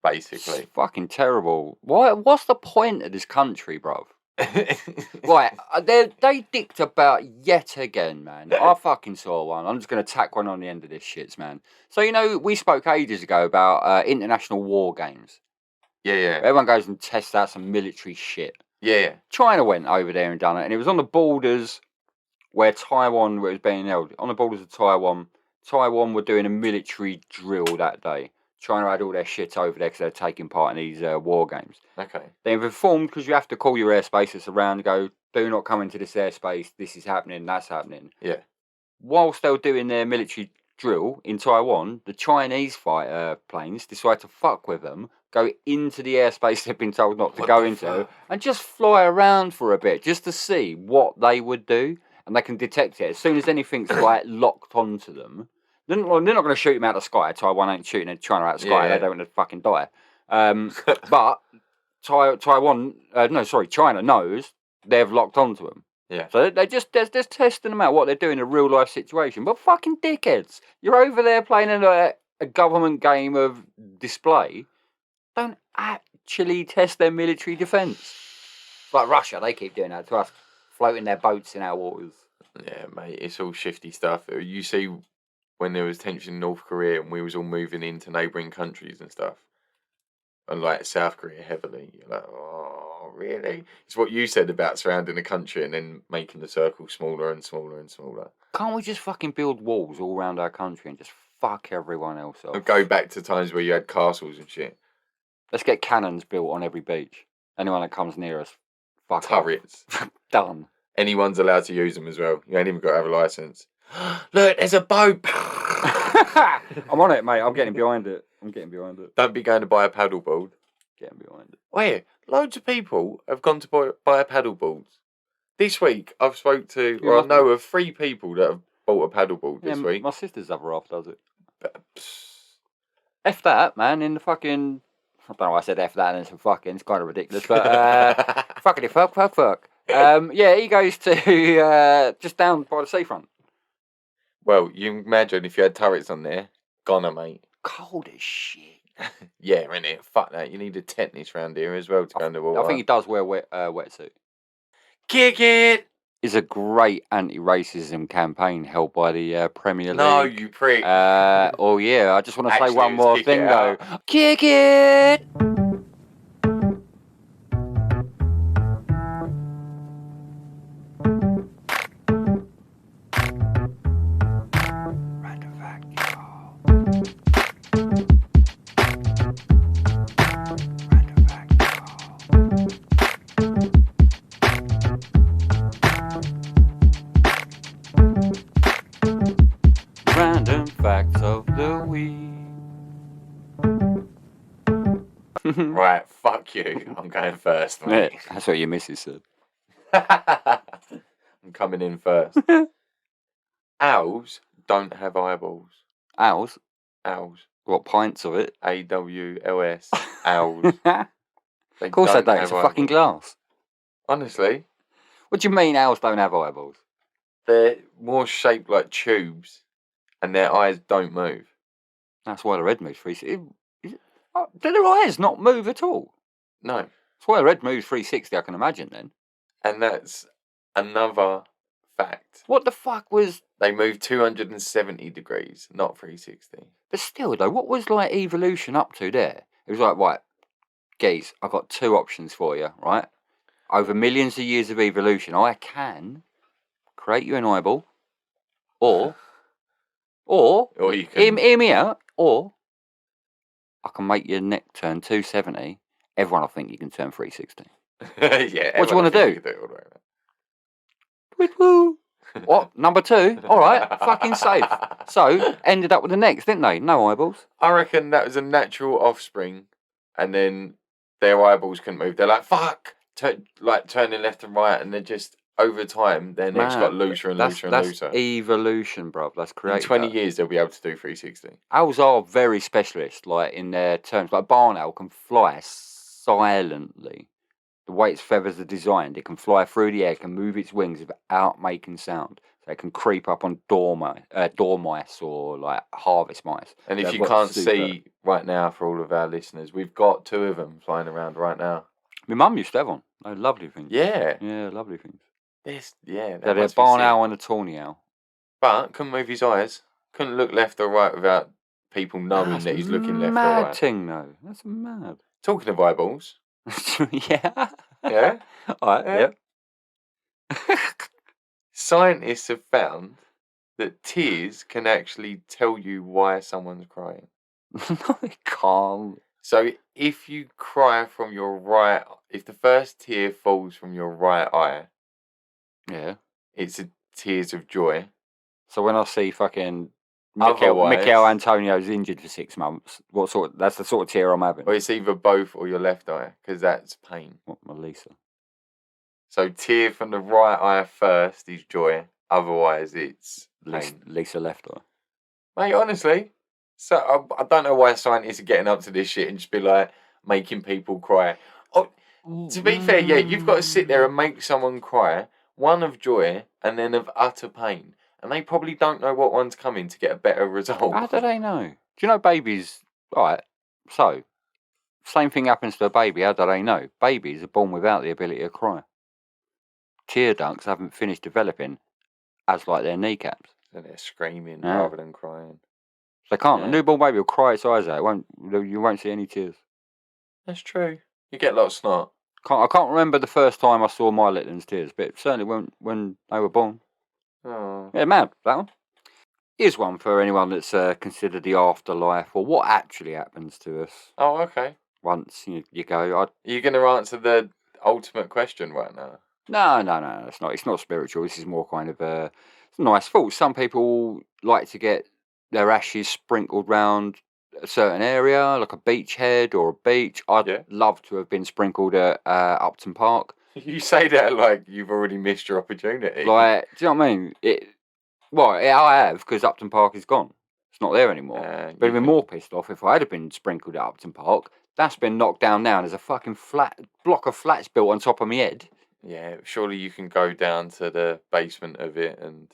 Basically, it's fucking terrible. What's the point of this country, bruv? Right, they dicked about yet again, man. I fucking saw one. I'm just going to tack one on the end of this shit, man. So, you know, we spoke ages ago about international war games. Yeah. Everyone goes and tests out some military shit. Yeah. China went over there and done it, and it was on the borders where Taiwan was being held. On the borders of Taiwan. Taiwan were doing a military drill that day. China had all their shit over there because they're taking part in these war games. Okay. They've informed, because you have to call your airspace that's around and go, do not come into this airspace, this is happening, that's happening. Yeah. Whilst they were doing their military drill in Taiwan, the Chinese fighter planes decide to fuck with them, go into the airspace they've been told not to go into, and just fly around for a bit, just to see what they would do. And they can detect it. As soon as anything's like locked onto them, they're not going to shoot them out of the sky. Taiwan ain't shooting at China out of the sky. Yeah. They don't want to fucking die. But China knows they've locked onto them. Yeah. So they're just testing them out, what they're doing in a real life situation. But fucking dickheads, you're over there playing in a government game of display. Don't actually test their military defence. Like Russia, they keep doing that to us, floating their boats in our waters. Yeah, mate, it's all shifty stuff. You see, when there was tension in North Korea and we was all moving into neighbouring countries and stuff, and like South Korea heavily, you're like, oh, really? It's what you said about surrounding the country and then making the circle smaller and smaller and smaller. Can't we just fucking build walls all around our country and just fuck everyone else off? Or go back to times where you had castles and shit. Let's get cannons built on every beach. Anyone that comes near us, fuck turrets. Done. Anyone's allowed to use them as well. You ain't even got to have a licence. Look, there's a boat. I'm on it, mate. I'm getting behind it. Don't be going to buy a paddleboard. Getting behind it. Wait, Loads of people have gone to buy paddleboards. This week, I've spoke to, You or I must know of 3 people that have bought a paddleboard Yeah, this week. my sister's other half does it. But, F that, man, in the fucking... I don't know why I said F that and it's fucking... It's kind of ridiculous, but... fuckity fuck. Yeah, he goes to just down by the seafront. Well, you imagine if you had turrets on there. Goner, mate. Cold as shit. Yeah, innit? Fuck that. You need a tetanus round here as well to go in the water. I think he does wear wetsuit. Kick it! Is a great anti-racism campaign held by the Premier League. No, you prick. Oh yeah, I just want to say Actually, one it's more kick thing it though. out. Kick it! Random fact, y'all. Random fact, y'all. Random facts of the week. Right, fuck you. I'm going first, mate. That's what your missus said. I'm coming in first. Owls don't have eyeballs. Owls? Owls. What, pints of it? AWLS. Owls. Of course they don't. It's a fucking glass. Honestly, What do you mean owls don't have eyeballs? they're more shaped like tubes, and their eyes don't move. That's why the red moves 360. Do their eyes not move at all? No, That's why the red moves 360, I can imagine then. and that's another fact. What the fuck was... They move 270 degrees, not 360. But still though, what was like evolution up to there? It was like, right, geese, I've got 2 options for you, right? Over millions of years of evolution, I can create you an eyeball, or you can. hear me out, or I can make your neck turn 270. Everyone will think you can turn 360. Yeah. What do you wanna do? You can it all the way Woo. What? Number 2? All right, fucking safe. So, ended up with the necks, didn't they? No eyeballs. I reckon that was a natural offspring, and then their eyeballs couldn't move. They're like, fuck! Turning left and right, and they're just, over time, their necks got looser and looser and looser. That's evolution, bruv. That's created. In 20 years, they'll be able to do 360. Owls are very specialist, like, in their terms. Like, barn owl can fly silently. The way its feathers are designed, it can fly through the air, can move its wings without making sound. So it can creep up on dormice or like harvest mice. And So if they've you got can't see right now, for all of our listeners, we've got 2 of them flying around right now. My mum used to have one. They're lovely things. Yeah. Yeah, lovely things. Yeah. They're a barn owl and a tawny owl. But couldn't move his eyes. Couldn't look left or right without people knowing that he's looking left or right. Mad thing, though. That's mad. Talking of eyeballs. Yeah. Yeah. All right. Yeah. Scientists have found that tears can actually tell you why someone's crying. No, it can't. So if you cry from your right, if the first tear falls from your right eye, yeah, it's a tears of joy. So when I see fucking Otherwise- Mikel Antonio's injured for 6 months, that's the sort of tear I'm having. Or it's either both or your left eye, because that's pain. What, Melissa? So tear from the right eye first is joy. Otherwise, it's pain. Lisa left eye. Mate, honestly, so I don't know why scientists are getting up to this shit and just be like making people cry. Oh, to be fair, yeah, you've got to sit there and make someone cry, one of joy and then of utter pain, and they probably don't know what one's coming to get a better result. How do they know? Do you know babies? Right. So, same thing happens to a baby. How do they know? Babies are born without the ability to cry. Tear ducts haven't finished developing as like their kneecaps. So they're screaming Yeah. rather than crying. They can't. Yeah. A newborn baby will cry its eyes out. You won't see any tears. That's true. You get a lot of snot. I can't remember the first time I saw my little ones' tears, but certainly when they were born. Oh. Yeah, mad, that one. Here's one for anyone that's considered the afterlife or what actually happens to us Oh, okay. once you go. Are you going to answer the ultimate question right now? No, it's not. It's not spiritual. This is more kind of a nice thought. Some people like to get their ashes sprinkled round a certain area, like a beachhead or a beach. I'd Yeah. love to have been sprinkled at Upton Park. You say that like you've already missed your opportunity. Like, do you know what I mean? I have, because Upton Park is gone. It's not there anymore. But I'd been more pissed off if I had been sprinkled at Upton Park. That's been knocked down now, and there's a fucking block of flats built on top of my head. Yeah, surely you can go down to the basement of it and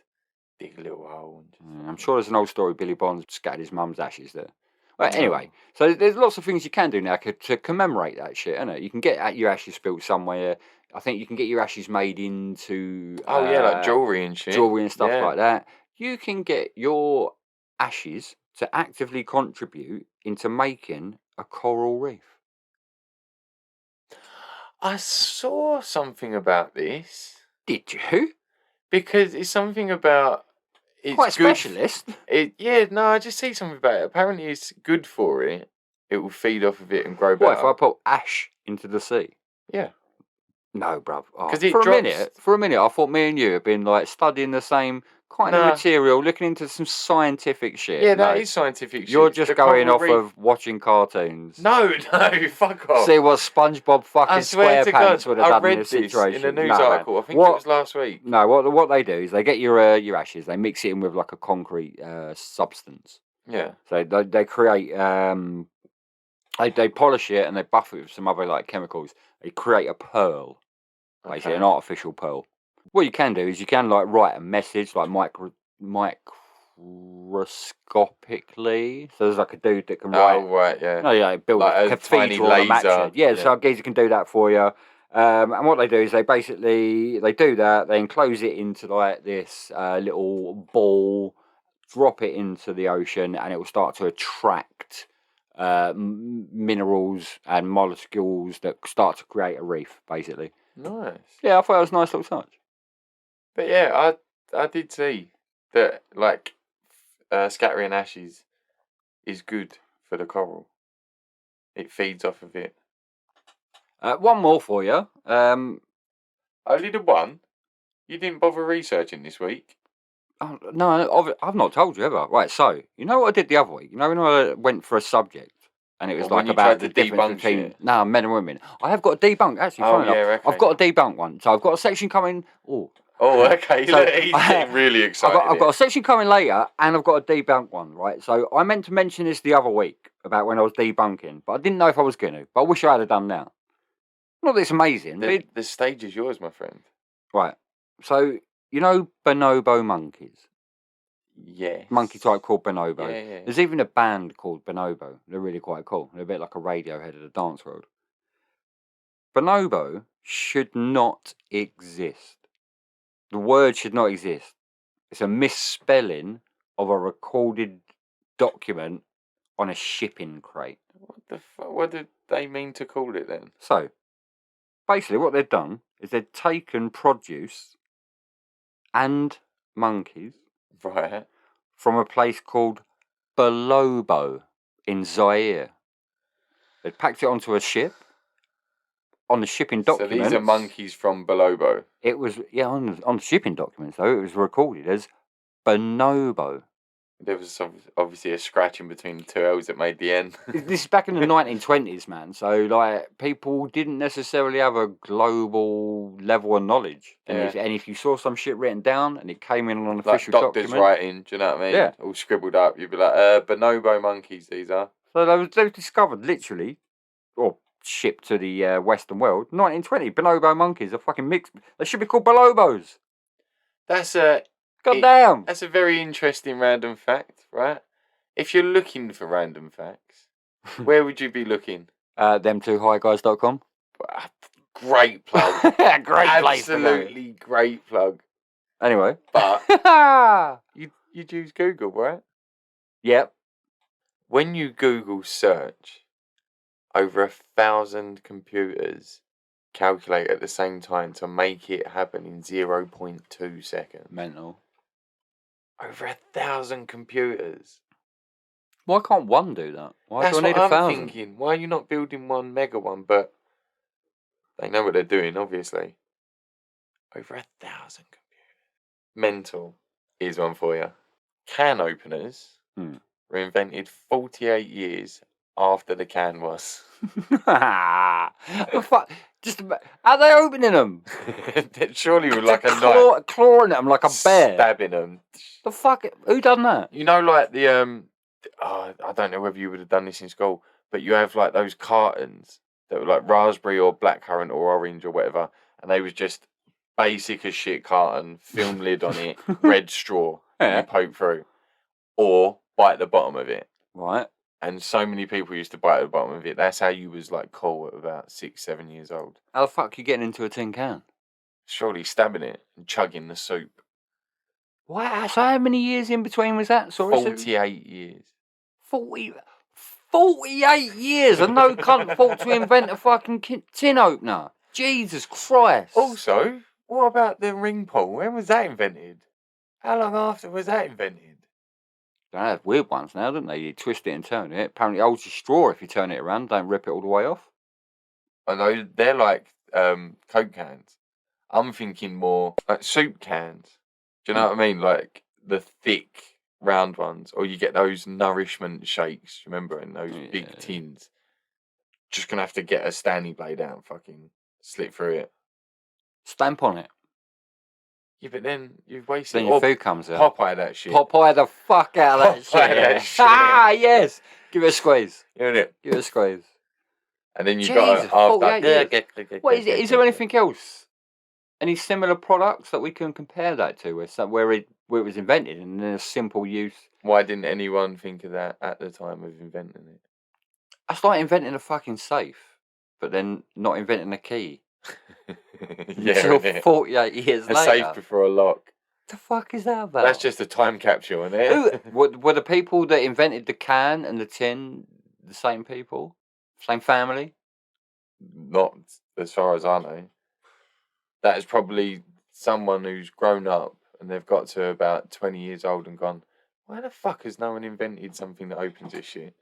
dig a little hole. And I'm sure there's an old story Billy Bonds scattered his mum's ashes there. Well, anyway, so there's lots of things you can do now to commemorate that shit, isn't it? You can get your ashes spilled somewhere. I think you can get your ashes made into like jewellery and shit. Jewellery and stuff like that. You can get your ashes to actively contribute into making a coral reef. I saw something about this. Did you? Because it's something about... It's quite good specialist. I just see something about it. Apparently it's good for it. It will feed off of it and grow better. What if I put ash into the sea? Yeah. No, bruv. Because for a minute, I thought me and you had been like studying the same kind of material, looking into some scientific shit. Yeah, that is scientific shit. You're just going off of watching cartoons. No, fuck off. See what SpongeBob fucking SquarePants would have done in this situation. In a news article. I think it was last week. No, what they do is they get your ashes, they mix it in with like a concrete substance. Yeah. So they create they polish it and they buff it with some other like chemicals. They create a pearl, basically an artificial pearl. What you can do is you can like write a message like microscopically. So there's like a dude that can write. Oh right, yeah. No, yeah, build like a cathedral on a match. Yeah, so a geezer can do that for you. And what they do is they do that. They enclose it into like this little ball, drop it into the ocean, and it will start to attract minerals and molecules that start to create a reef, basically. Nice. Yeah, I thought it was a nice little touch. But yeah, I did see that like scattering ashes is good for the coral. It feeds off of it. One more for you. Only the one? You didn't bother researching this week? Oh, no, I've not told you ever. Right, so you know what I did the other week? You know when I went for a subject and it was like about the difference between men and women. I have got a debunk actually. Okay. I've got a debunk one. So I've got a section coming. Oh, okay. So he's getting really excited. I've got a section coming later, and I've got a debunk one. Right. So I meant to mention this the other week about when I was debunking, but I didn't know if I was going to. But I wish I had done now. Not that it's amazing. The stage is yours, my friend. Right. So you know bonobo monkeys. Yes. Monkey type called bonobo. Yeah. There's even a band called Bonobo. They're really quite cool. They're a bit like a Radiohead of the dance world. Bonobo should not exist. The word should not exist. It's a misspelling of a recorded document on a shipping crate. What the fuck? What did they mean to call it then? So, basically what they've done is they've taken produce and monkeys from a place called Bolobo in Zaire. They packed it onto a ship. On the shipping documents. So these are monkeys from Bolobo. It was on the shipping documents though. It was recorded as bonobo. There was obviously a scratch in between the two L's that made the N. This is back in the 1920s, man. So like people didn't necessarily have a global level of knowledge. And if you saw some shit written down and it came in on an official doctor's document, writing, do you know what I mean? Yeah. All scribbled up. You'd be like, bonobo monkeys. These are. So they were discovered literally, or shipped to the Western world. 1920 bonobo monkeys are fucking mixed. They should be called bolobos. That's a. Goddamn. That's a very interesting random fact, right? If you're looking for random facts, where would you be looking? Them2HiGuys.com. Great plug. Great place. Absolutely great plug. Anyway. But you choose Google, right? Yep. When you Google search, over 1,000 computers calculate at the same time to make it happen in 0.2 seconds. Mental. Over 1,000 computers. Why can't one do that? Why That's do I need what 1,000? I'm thinking. Why are you not building one mega one? But they know what they're doing, obviously. Over 1,000 computers. Mental. Here's one for you. Can openers were invented 48 years after the can was. The fuck? Just how they opening them? Surely with like a knife. Clawing at them like a bear. Stabbing them. The fuck? Who done that? You know, like the I don't know whether you would have done this in school, but you have like those cartons that were like raspberry or blackcurrant or orange or whatever, and they was just basic as shit carton, film lid on it, red straw, Yeah. you poke through, or bite the bottom of it. Right. And so many people used to bite at the bottom of it. That's how you was like cool at about 6, 7 years old. How the fuck are you getting into a tin can? Surely stabbing it and chugging the soup. Wow. So how many years in between was that? Sorry, 48 years. 48 years and no cunt thought to invent a fucking tin opener. Jesus Christ. Also, what about the ring pull? When was that invented? How long after was that invented? They have weird ones now, don't they? You twist it and turn it. Apparently, it holds your straw if you turn it around. Don't rip it all the way off. I know they're like Coke cans. I'm thinking more like soup cans. Do you know what I mean? Like the thick, round ones, or you get those nourishment shakes. Remember, in those big tins. Just gonna have to get a Stanley blade out and fucking slit through it. Stamp on it. Yeah, but then you've wasted. Then your food comes out. Popeye that shit. Popeye the fuck out of that shit. That shit. Ah, yes. Give it a squeeze. Isn't it? Give it a squeeze. And then you've got to after. What is it? Is there anything else? Any similar products that we can compare that to, where it was invented and in a simple use? Why didn't anyone think of that at the time of inventing it? That's like inventing a fucking safe, but then not inventing a key. Yeah, 48 years a later. safe before a lock. The fuck is that about? That's just a time capsule, isn't it? Were the people that invented the can and the tin the same people? Same family? Not as far as I know. That is probably someone who's grown up and they've got to about 20 years old and gone, why the fuck has no one invented something that opens this shit?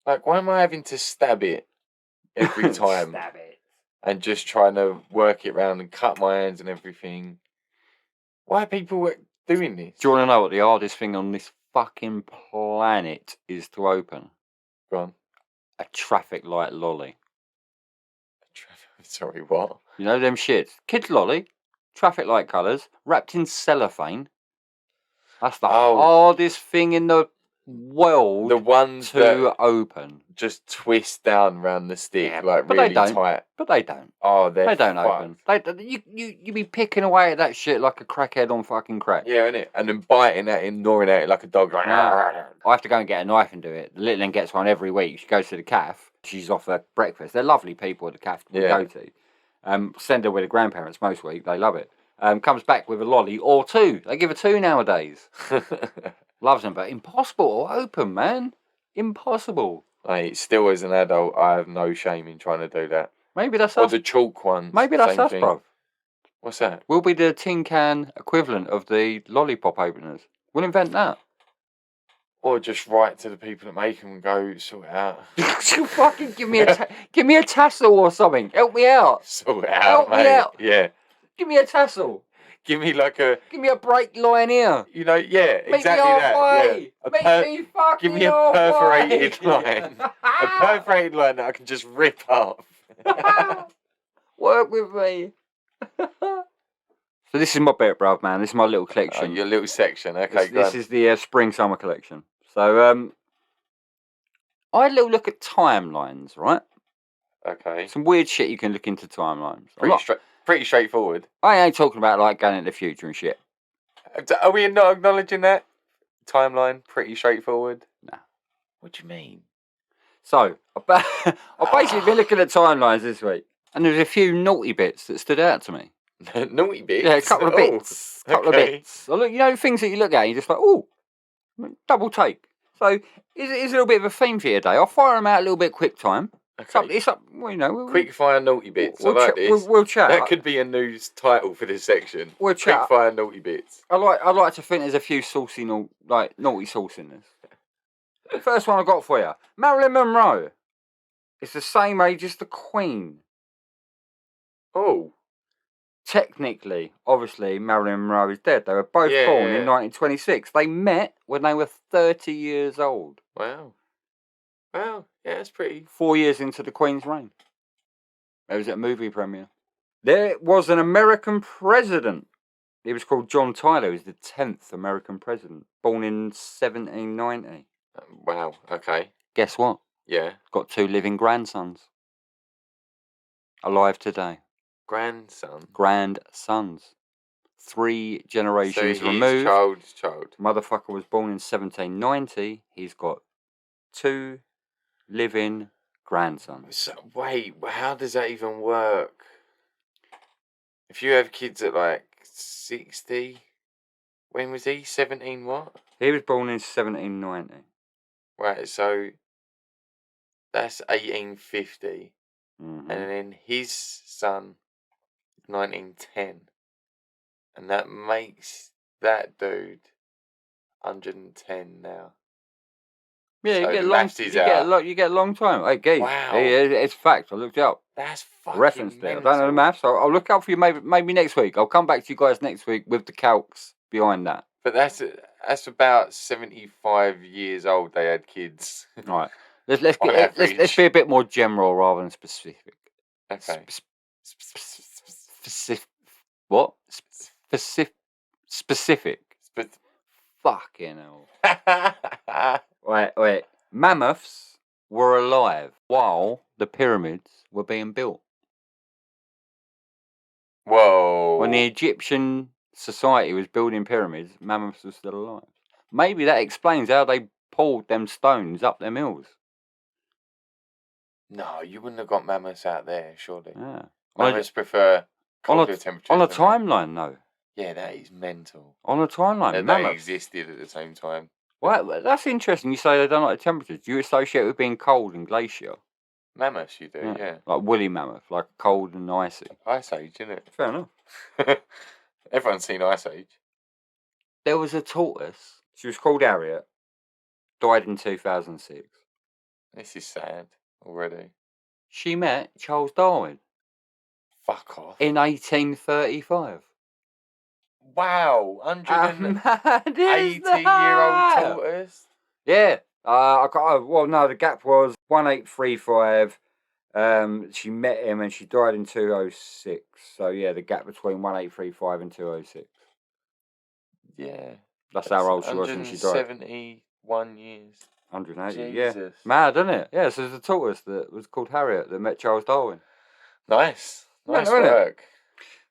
Like, why am I having to stab it every time? Stab it. And just trying to work it round and cut my hands and everything. Why are people doing this? Do you want to know what the hardest thing on this fucking planet is to open? Go on. A traffic light lolly. Sorry, what? You know them shits? Kids lolly, traffic light colours, wrapped in cellophane. That's the hardest thing in the world. The ones to open. Just twist down around the stick, like but really they don't. tight. But they don't. Oh, they don't open. You be picking away at that shit like a crackhead on fucking crack. Yeah, innit? And then biting at it, gnawing at it like a dog. Like, I have to go and get a knife and do it. The little one gets one every week. She goes to the calf. She's off her breakfast. They're lovely people at the calf we go to. Send her with the grandparents most week. They love it. Comes back with a lolly or two. They give her two nowadays. Loves them, but impossible to open, man. Impossible. Mate, still as an adult, I have no shame in trying to do that. Maybe that's or us. Or the chalk ones. Maybe that's us, bruv. What's that? We'll be the tin can equivalent of the lollipop openers. We'll invent that. Or just write to the people that make them and go, sort it out. Fucking give me a tassel or something. Help me out. Sort it out, Help mate. me out. Yeah. Give me a tassel. Give me like a... Give me a brake line here. You know, yeah, Make exactly me that. Halfway. Yeah. Make me fucking Give me a perforated line. A perforated line that I can just rip off. Work with me. So this is my bit, bruv, man. This is my little collection. Your little section. Okay, This is the spring-summer collection. So I had a little look at timelines, right? Okay. Some weird shit you can look into timelines. Pretty straightforward. I ain't talking about like going into the future and shit. Are we not acknowledging that? Timeline, pretty straightforward? Nah. What do you mean? So, I've basically been looking at timelines this week. And there's a few naughty bits that stood out to me. Naughty bits? Yeah, a couple of bits. Couple of bits. So look, you know, things that you look at and you're just like, oh, double take. So, it's a little bit of a theme for you today. I'll fire them out a little bit quick time. Okay. It's up, well, you know. Quick fire naughty bits. I like this. We'll chat. That could be a new title for this section. We'll chat. Quick fire naughty bits. I like to think there's a few naughty sauce in this. The first one I got for you, Marilyn Monroe. It's the same age as the Queen. Oh. technically, obviously, Marilyn Monroe is dead. They were both Yeah, born yeah. in 1926. They met when they were 30 years old. Wow. Wow. Yeah, that's pretty. 4 years into the Queen's reign. It was at a movie premiere. There was an American president. He was called John Tyler. He was the 10th American president, born in 1790. Wow. Okay. Guess what? Yeah. Got 2 living grandsons. Alive today. Grandson. Grandsons. 3 So generations his removed. child. Motherfucker was born in 1790. He's got 2 living grandsons. So, wait, how does that even work? If you have kids at like 60, when was he? 17 what? He was born in 1790. Right, so that's 1850. Mm-hmm. And then his son, 1910. And that makes that dude 110 now. Yeah, So you get the a long. maths is You get a long time. Hey, geez. Wow. It's fact. I looked it up. That's fucking Referenced it. I don't know the mental. maths. I'll look up for you maybe next week. I'll come back to you guys next week with the calcs behind that. But that's about 75 years old. They had kids. All right. Let's On be average. a bit more general rather than specific. Okay. Specific. What? Specific. Fucking hell. Wait. Mammoths were alive while the pyramids were being built. Whoa. When the Egyptian society was building pyramids, mammoths were still alive. Maybe that explains how they pulled them stones up them hills. No, you wouldn't have got mammoths out there, surely. Yeah. Mammoths prefer colder temperatures. On a than timeline, though. Yeah, that is mental. On a timeline, That mammoths they existed at the same time. Well, that's interesting. You say they don't like the temperatures. Do you associate it with being cold and glacier? Mammoths, you do, yeah. Like woolly mammoth, like cold and icy. Ice Age, isn't it? Fair enough. Everyone's seen Ice Age. There was a tortoise. She was called Harriet. Died in 2006. This is sad already. She met Charles Darwin. Fuck off. In 1835. Wow, 180-year-old tortoise. Yeah. The gap was 1835. She met him and she died in 206. So yeah, the gap between 1835 and 206. Yeah. That's how old she was when she died. 171 years. 180. Jesus. Yeah. Mad, isn't it? Yeah. So there's a tortoise that was called Harriet that met Charles Darwin. Nice Isn't work.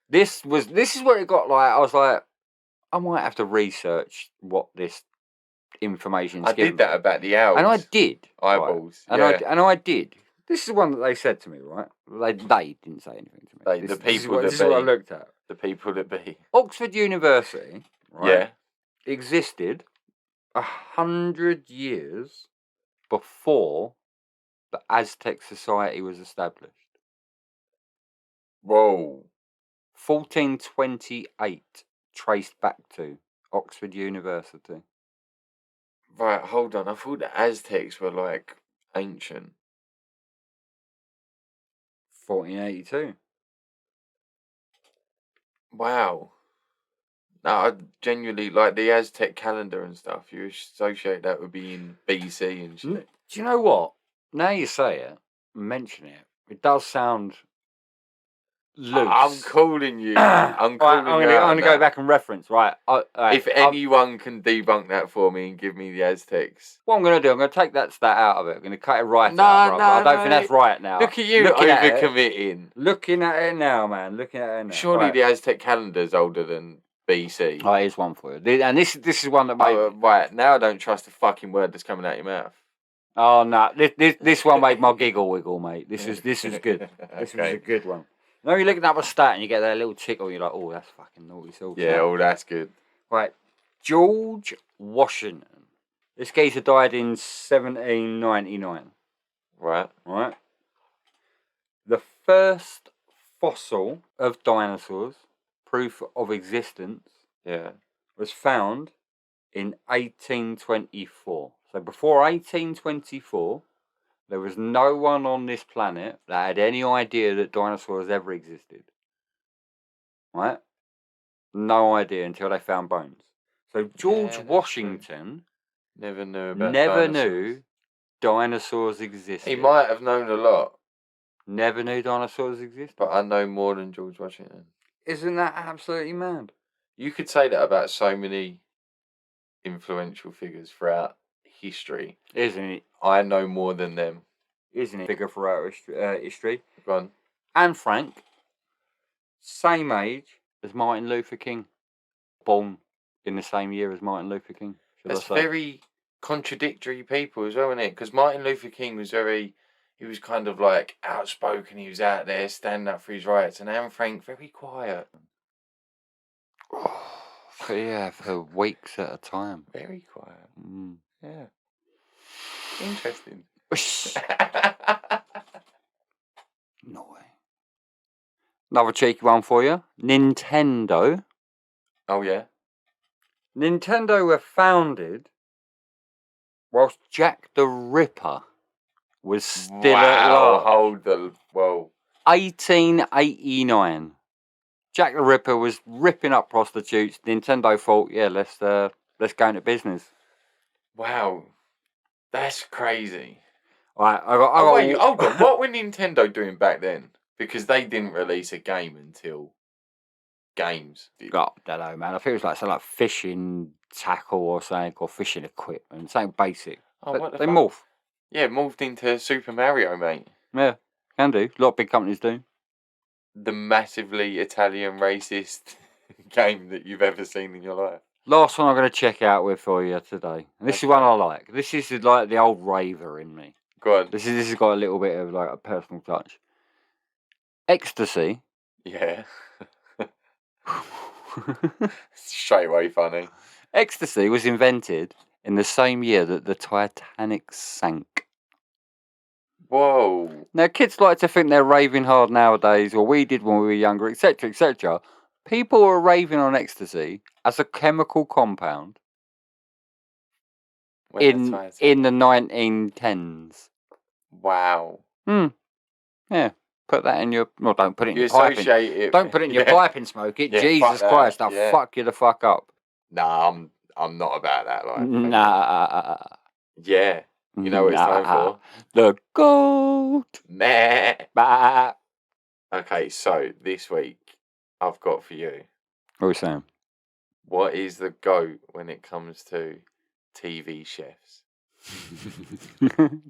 This is where it got like I was like, I might have to research what this information is. I did that about the owls. And I did. Eyeballs. Right? Yeah. And I did. This is one that they said to me, right? They didn't say anything to me. The people this is what I looked at. The people that be. Oxford University, right? Yeah. Existed 100 years before the Aztec society was established. Whoa. 1428 traced back to Oxford University. Right, hold on. I thought the Aztecs were like ancient. 1482. Wow. No, I genuinely like the Aztec calendar and stuff. You associate that with being BC and shit. Do you know what? Now you say it, mention it, it does sound loose. I'm calling you. I'm gonna go back and reference. Right. If anyone can debunk that for me and give me the Aztecs. What I'm going to do, I'm going to take that stat out of it. I'm going to cut it right out. I don't think that's right now. Look at you overcommitting. Looking at it now, man. Looking at it now. Surely the Aztec calendar's older than BC. Oh, here's one for you. And this is one that made... right, now I don't trust the fucking word that's coming out your mouth. Oh, no. This one made my giggle wiggle, mate. This is good. Okay. This was a good one. You know, you're looking up a stat and you get that little tickle, you're like, oh, that's fucking naughty. Yeah, oh, that's good. Right. George Washington. This geezer died in 1799. Right. The first fossil of dinosaurs, proof of existence, was found in 1824. So before 1824, there was no one on this planet that had any idea that dinosaurs ever existed. right? No idea until they found bones. So George that's true. Washington Never knew about never dinosaurs. knew dinosaurs existed. He might have known a lot, Never knew dinosaurs existed. but I know more than George Washington. Isn't that absolutely mad? You could say that about so many influential figures throughout history. Isn't it? I know more than them. Isn't it? Figure throughout history. Go on. Anne Frank, same age as Martin Luther King. Born in the same year as Martin Luther King. That's very contradictory people as well, isn't it? Because Martin Luther King was he was kind of like outspoken. He was out there standing up for his rights, and Anne Frank very quiet. Yeah, for weeks at a time. Very quiet. Mm. Yeah. Interesting. No way. Another cheeky one for you. Nintendo. Oh yeah. Nintendo were founded whilst Jack the Ripper was still at large. Hold the 1889. Jack the Ripper was ripping up prostitutes. Nintendo thought, yeah, let's go into business. Wow, that's crazy. Right, wait, hold on. What were Nintendo doing back then? Because they didn't release a game until games. God, I don't know, man. I think it was like something like fishing tackle or something, or fishing equipment, something basic. Oh, what the they fuck? morph. Yeah, morphed into Super Mario, mate. Yeah, can do. A lot of big companies do. The massively Italian racist game that you've ever seen in your life. Last one I'm going to check out with for you today. And this is one I like. This is like the old raver in me. Go on. This has got a little bit of like a personal touch. Ecstasy. Yeah. Straight away funny. Ecstasy was invented in the same year that the Titanic sank. Whoa. Now, kids like to think they're raving hard nowadays, or we did when we were younger, etc., etc. People are raving on ecstasy as a chemical compound in the 1910s. Wow. Yeah. Put that in your... Well, don't put it in your pipe. Don't put it in your pipe and smoke it. Yeah, Jesus Christ, I'll fuck you the fuck up. Nah, I'm not about that life. Nah. Yeah. You know what it's time for? The GO.A.T. Meh. Bah. Okay, so this week I've got for you. What are we saying? What is the GOAT when it comes to TV chefs?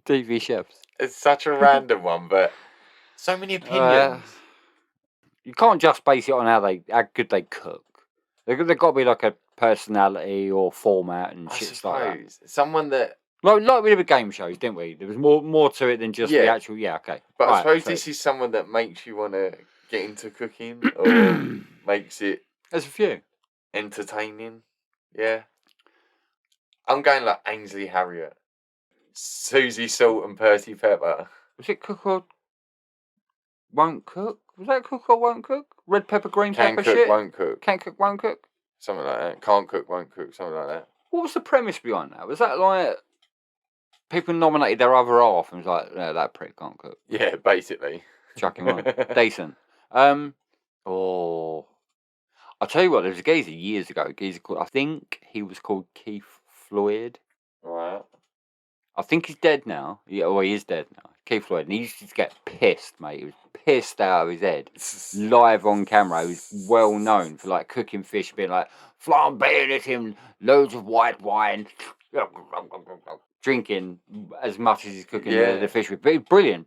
TV chefs. It's such a random one, but so many opinions. You can't just base it on how good they cook. They've got to be like a personality or format and shit like that. Someone that... Like we did with game shows, didn't we? There was more to it than just the actual... Yeah, okay. But I suppose this is someone that makes you want to get into cooking or makes it... There's a few. Entertaining. Yeah. I'm going like Ainsley Harriott. Susie Salt and Percy Pepper. Was it Cook or Won't Cook? Was that Cook or Won't Cook? Red pepper, green pepper shit? Can cook, won't cook. Can't cook, won't cook? Something like that. Can't cook, won't cook. Something like that. What was the premise behind that? Was that like... People nominated their other half and was like, no, that prick can't cook. Yeah, basically. Chuck him on. Decent. I'll tell you what, there was a geezer years ago. I think he was called Keith Floyd. Right. I think he's dead now. Yeah, well, he is dead now. Keith Floyd. And he used to get pissed, mate. He was pissed out of his head. Live on camera. He was well known for like cooking fish, being like, flambéing it in loads of white wine. Drinking as much as he's cooking the fish with. But he's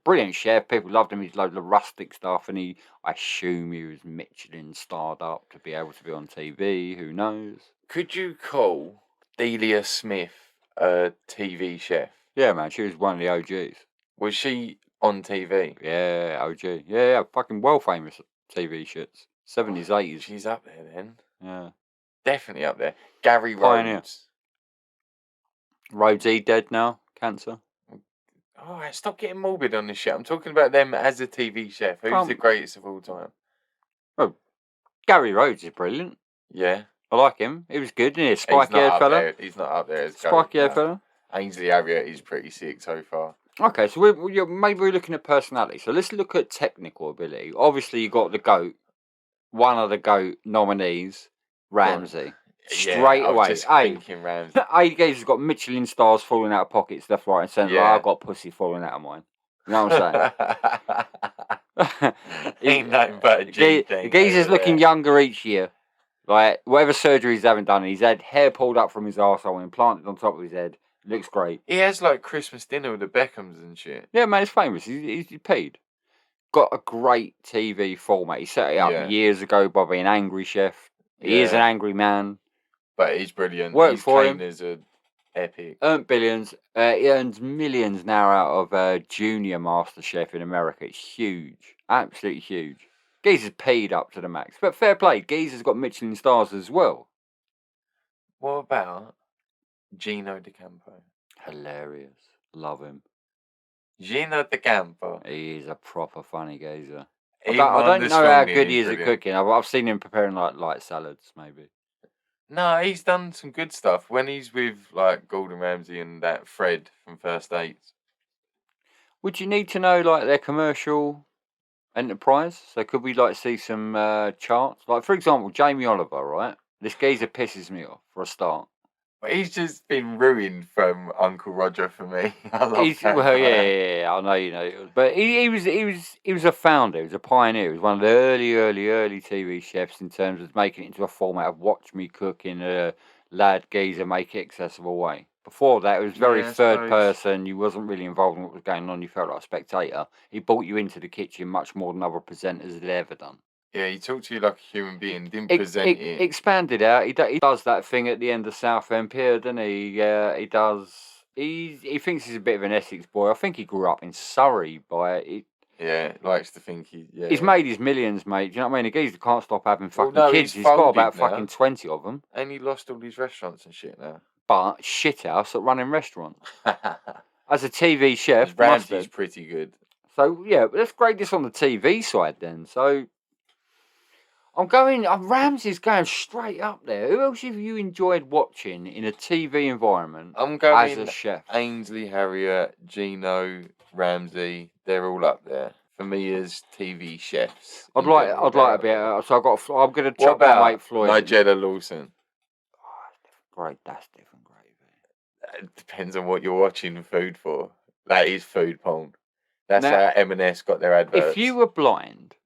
brilliant chef. People loved him. He's loads of rustic stuff, and I assume he was Michelin starred up to be able to be on TV. Who knows? Could you call Delia Smith a TV chef? Yeah, man. She was one of the OGs. Was she on TV? Yeah, OG. Yeah, fucking well famous TV shits. 70s, 80s. She's up there then. Yeah, definitely up there. Gary Rhodes. Rhodesy dead now, cancer. All right, stop getting morbid on this shit. I'm talking about them as a TV chef. Who's the greatest of all time? Well, Gary Rhodes is brilliant. Yeah. I like him. He was good, isn't he? Spiky-haired fella. He's not up there as spiky-haired fella. Ainsley Harriott is pretty sick so far. Okay, so maybe we're looking at personality. So let's look at technical ability. Obviously, you got the GOAT. one of the GOAT nominees, Ramsey. Straight I was away. just Hey, thinking Ramsey. Geezers has got Michelin stars falling out of pockets left, right, and centre. Yeah. I've got pussy falling out of mine. You know what I'm saying? Ain't nothing but a G thing. Geezer's looking younger each year. Like, whatever surgery he's haven't done, he's had hair pulled up from his arsehole and implanted on top of his head. Looks great. He has like Christmas dinner with the Beckhams and shit. Yeah, man, he's famous. He's paid. Got a great TV format. He set it up years ago by being angry chef. He is an angry man. But he's brilliant. Worked for him. His are epic. Earned billions. He earns millions now out of Junior Master Chef in America. It's huge. Absolutely huge. Geezer's paid up to the max. But fair play. Geezer's got Michelin stars as well. What about Gino D'Acampo? Hilarious. Love him. Gino D'Acampo. He is a proper funny geezer. I don't know how good he is at cooking. I've seen him preparing like light salads, maybe. No, he's done some good stuff. When he's with like Gordon Ramsay and that Fred from First Dates. Would you need to know like their commercial enterprise? So could we like see some charts? Like for example, Jamie Oliver, right? This geezer pisses me off for a start. But he's just been ruined from Uncle Roger for me. I love that Well, guy. yeah, I know you know, but he was a founder. He was a pioneer. He was one of the early TV chefs in terms of making it into a format of watch me cook in a lad geezer make it accessible way. Before that, it was very third person. You wasn't really involved in what was going on. You felt like a spectator. He brought you into the kitchen much more than other presenters had ever done. Yeah, he talked to you like a human being. Didn't present it. Expanded out. He does that thing at the end of Southend Pier, doesn't he? He does. He thinks he's a bit of an Essex boy. I think he grew up in Surrey. Yeah, likes to think he's made his millions, mate. Do you know what I mean? The geezer can't stop having fucking kids. He's got about now. fucking 20 of them. And he lost all his restaurants and shit now. But shithouse at running restaurants. As a TV chef, Ramsey's pretty good. So yeah, let's grade this on the TV side then. So Ramsey's going straight up there. Who else have you enjoyed watching in a TV environment? I'm going as a chef. Ainsley, Harriet, Gino, Ramsey. They're all up there for me as TV chefs. I'd like a bit. So I'm going to chop my mate Floyd. Nigella Lawson. That's different gravy. It depends on what you're watching food for. That is food porn. That's how M&S got their adverts. If you were blind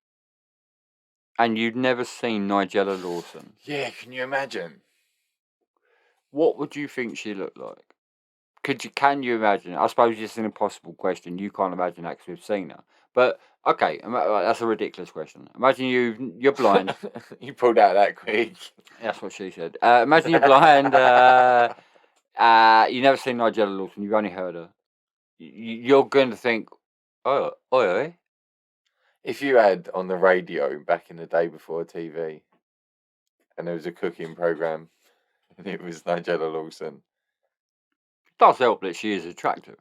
and you'd never seen Nigella Lawson, yeah, can you imagine? What would you think she looked like? Can you imagine? I suppose it's an impossible question. You can't imagine that because we've seen her. But okay, that's a ridiculous question. Imagine you're blind. You pulled out that quick. That's what she said. Imagine you're blind. You've never seen Nigella Lawson. You've only heard her. You're going to think, oi. If you had on the radio back in the day before TV, and there was a cooking program, and it was Nigella Lawson. It does help that she is attractive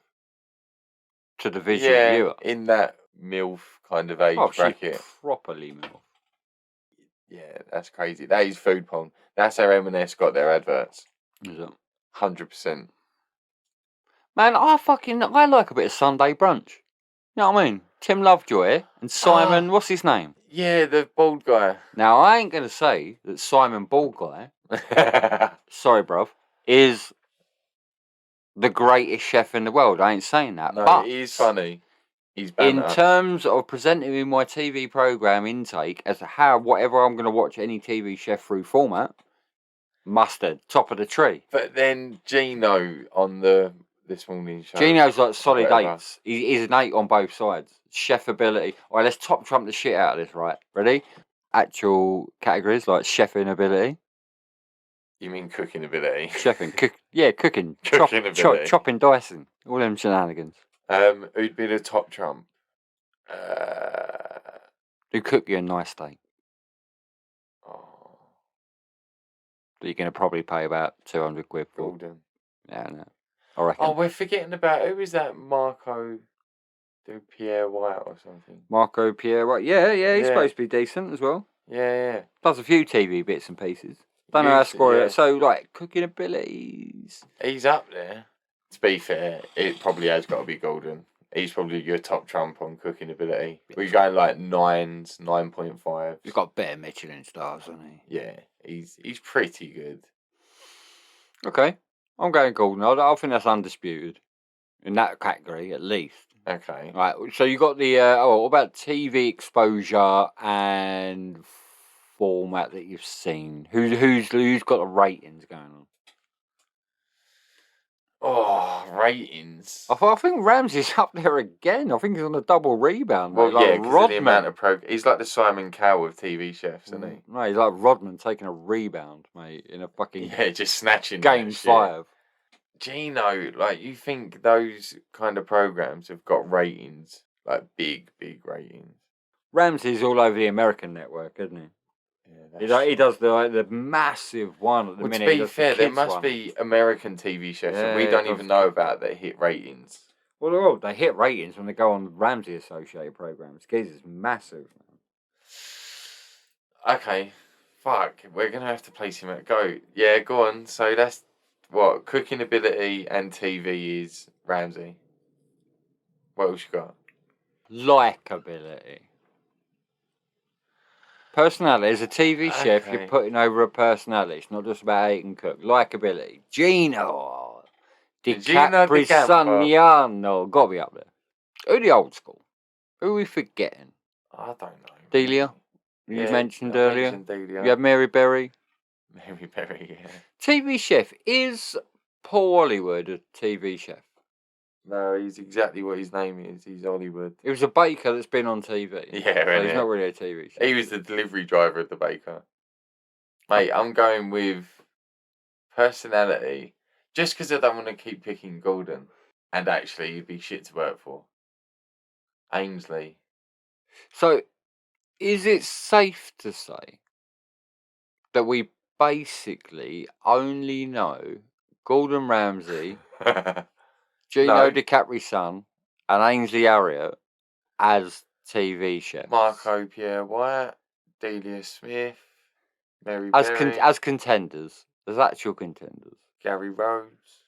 to the visual viewer. In that MILF kind of age bracket. She's properly MILF. Yeah, that's crazy. That is food porn. That's how M&S got their adverts. Is it? 100%. Man, I like a bit of Sunday brunch. You know what I mean? Tim Lovejoy and Simon, what's his name? Yeah, the bald guy. Now, I ain't going to say that Simon Bald Guy, sorry, bruv, is the greatest chef in the world. I ain't saying that. No, but he's funny. He's banter. In terms of presenting in my TV programme intake as to how whatever I'm going to watch any TV chef through format, mustard, top of the tree. But then Gino on this morning show. Gino's like solid eights. He's an 8 on both sides. Chef ability. All right, let's top trump the shit out of this, right? Ready? Actual categories like chefing ability. You mean cooking ability? Chefing. Cooking. Cooking ability. Chopping, dicing. All them shenanigans. Who'd be the top trump? Who cook you a nice steak? Oh. That you're going to probably pay about 200 quid for. Gordon. Yeah, no. I reckon. Oh, we're forgetting about, who is that Marco de Pierre White or something? Marco Pierre White. Yeah, he's supposed to be decent as well. Yeah. Does a few TV bits and pieces. Don't know how to score it. So, like, cooking abilities. He's up there. To be fair, it probably has got to be Gordon. He's probably your top trump on cooking ability. We're going like 9s, 9.5. He's got better Michelin stars, hasn't he? Yeah, he's pretty good. Okay, I'm going Gordon. I think that's undisputed in that category, at least. Okay. Right. So you got the what about TV exposure and format that you've seen? Who's got the ratings going on? Oh, ratings. I think Ramsey's up there again. I think he's on a double rebound. Well, mate. Like yeah, because of the amount Rodman. of he's like the Simon Cowell of TV chefs, isn't he? No, he's like Rodman taking a rebound, mate, in a fucking Yeah, just snatching game that shit. 5. Gino, like, you think those kind of programs have got ratings, like big ratings? Ramsey's all over the American network, isn't he? Yeah, He does the massive one at the minute. To be fair, there must be American TV chefs that we don't even know about that hit ratings. Well, they hit ratings when they go on Ramsey associated programs. Geezer's massive. Okay, fuck, we're gonna have to place him at GOAT. Yeah, go on. So that's what cooking ability and TV is Ramsey. What else you got? Likeability. Personality. As a TV chef, you're putting over a personality. It's not just about eat and cook. Likeability. Gino Di Caprisanniano. Got to be up there. Who the old school? Who are we forgetting? I don't know. Delia? You mentioned earlier. Delia. You have Mary Berry. Mary Berry, yeah. TV chef. Is Paul Hollywood a TV chef? No, he's exactly what his name is. He's Hollywood. He was a baker that's been on TV. Yeah, so he's not really a TV chef. He was the delivery driver of the baker. Mate, I'm going with personality. Just because I don't want to keep picking Gordon. And actually, he'd be shit to work for. Ainsley. So, is it safe to say that we basically only know Gordon Ramsay, Gino Di Caprisan, and Ainsley Harriott as TV chefs? Marco Pierre White, Delia Smith, Mary Berry. As contenders, as actual contenders. Gary Rhodes.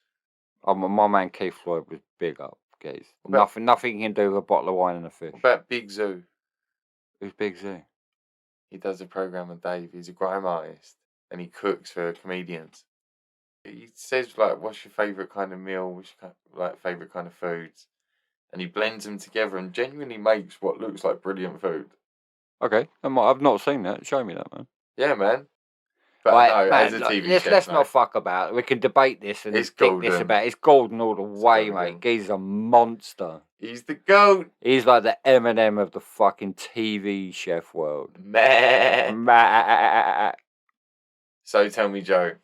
Oh, my man Keith Floyd was big up, guys. Nothing can do with a bottle of wine and a fish. What about Big Zoo? Who's Big Zoo? He does a program with Dave. He's a grime artist and he cooks for comedians. He says, like, what's your favourite kind of meal? What's your favourite kind of foods? And he blends them together and genuinely makes what looks like brilliant food. Okay, I've not seen that. Show me that, man. Yeah, man. But no, man, as a TV chef, let's not fuck about it. We can debate this and think this about it. It's Gordon all the way, mate. He's a monster. He's the GOAT. He's like the Eminem of the fucking TV chef world. Man. So tell me, Joe,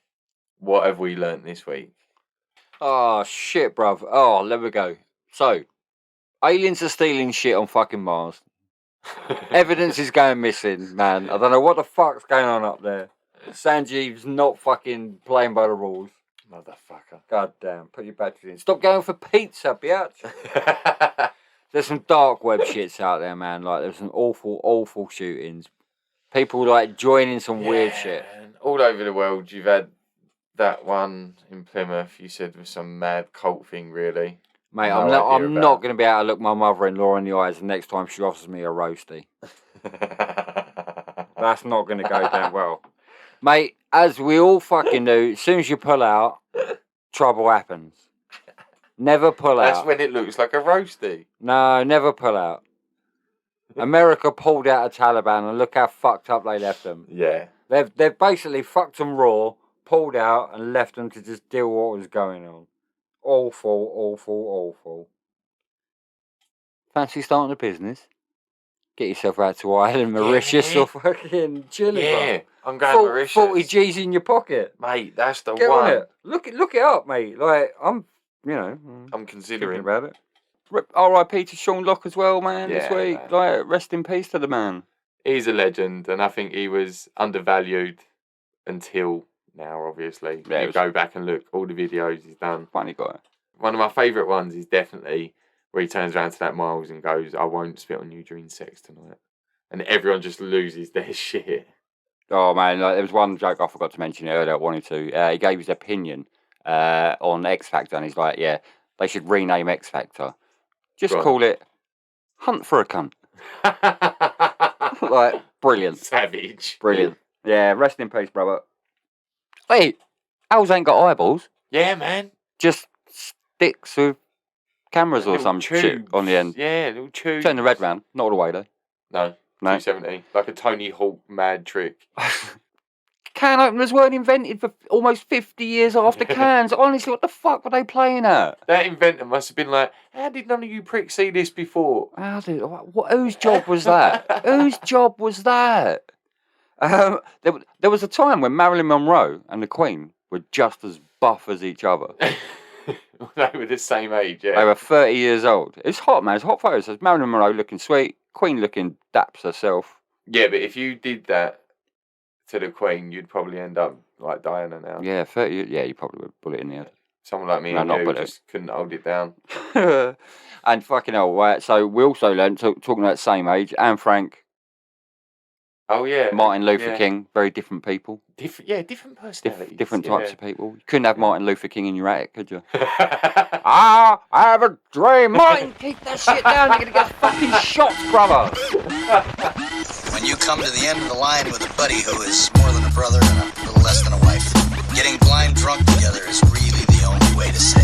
what have we learnt this week? Oh, shit, bruv. Oh, there we go. So, aliens are stealing shit on fucking Mars. Evidence is going missing, man. I don't know what the fuck's going on up there. Sanjeev's not fucking playing by the rules. Motherfucker. God damn, put your batteries in. Stop going for pizza, biatch. There's some dark web shits out there, man. Like, there's some awful shootings. People, like, joining some weird shit. Man. All over the world, you've had that one in Plymouth, you said, was some mad cult thing, really. Mate, I'm not going to be able to look my mother-in-law in the eyes the next time she offers me a roastie. That's not going to go down well. Mate, as we all fucking know, as soon as you pull out, trouble happens. Never pull out. That's when it looks like a roastie. No, never pull out. America pulled out of Taliban and look how fucked up they left them. Yeah. They've basically fucked them raw, pulled out and left them to just deal with what was going on. Awful. Fancy starting a business? Get yourself out to Ireland, Mauritius, or fucking Chile. Yeah, I'm going Mauritius. 40 G's in your pocket. Mate, that's the Get one. on it. Look it up, mate. Like, I'm considering about it. R.I.P. to Sean Locke as well, man, this week. Man. Like, rest in peace to the man. He's a legend, and I think he was undervalued until now, obviously. Yeah, you go back and look, all the videos he's done. Funny guy. One of my favourite ones is definitely where he turns around to that Miles and goes, I won't spit on you during sex tonight. And everyone just loses their shit. Oh, man, like, there was one joke I forgot to mention earlier, I wanted to. He gave his opinion on X Factor, and he's like, yeah, they should rename X Factor Just Go on. call it Hunt for a Cunt. Like, brilliant. Savage. Brilliant. Yeah, rest in peace, brother. Wait, owls ain't got eyeballs. Yeah, man. Just sticks with cameras or Little some shit tubes. on the end. Yeah, little tubes. Turn the red round. Not all the way, though. No. No. 270. Like a Tony Hawk mad trick. Can openers weren't invented for almost 50 years after cans. Honestly, what the fuck were they playing at? That inventor must have been like, how did none of you pricks see this before? Whose job was that? Whose job was that? There was a time when Marilyn Monroe and the Queen were just as buff as each other. They were the same age, yeah. They were 30 years old. It's hot, man. It's hot photos. There's Marilyn Monroe looking sweet, Queen looking daps herself. Yeah, but if you did that to the Queen, you'd probably end up like Diana now. Yeah, 30. Yeah, you probably would bullet in the head. Someone like me No, and not you bullet. just couldn't hold it down. And fucking hell, right? So we also learned, talking about the same age, Anne Frank, Oh, yeah. Martin Luther yeah. King, very different people. Different personalities. Different types of people. You couldn't have Martin Luther King in your attic, could you? I have a dream. Martin, keep that shit down. You're going to get fucking shot, brother. When you come to the end of the line with a buddy who is more than a brother and a little less than a wife, getting blind drunk together is really the only way to say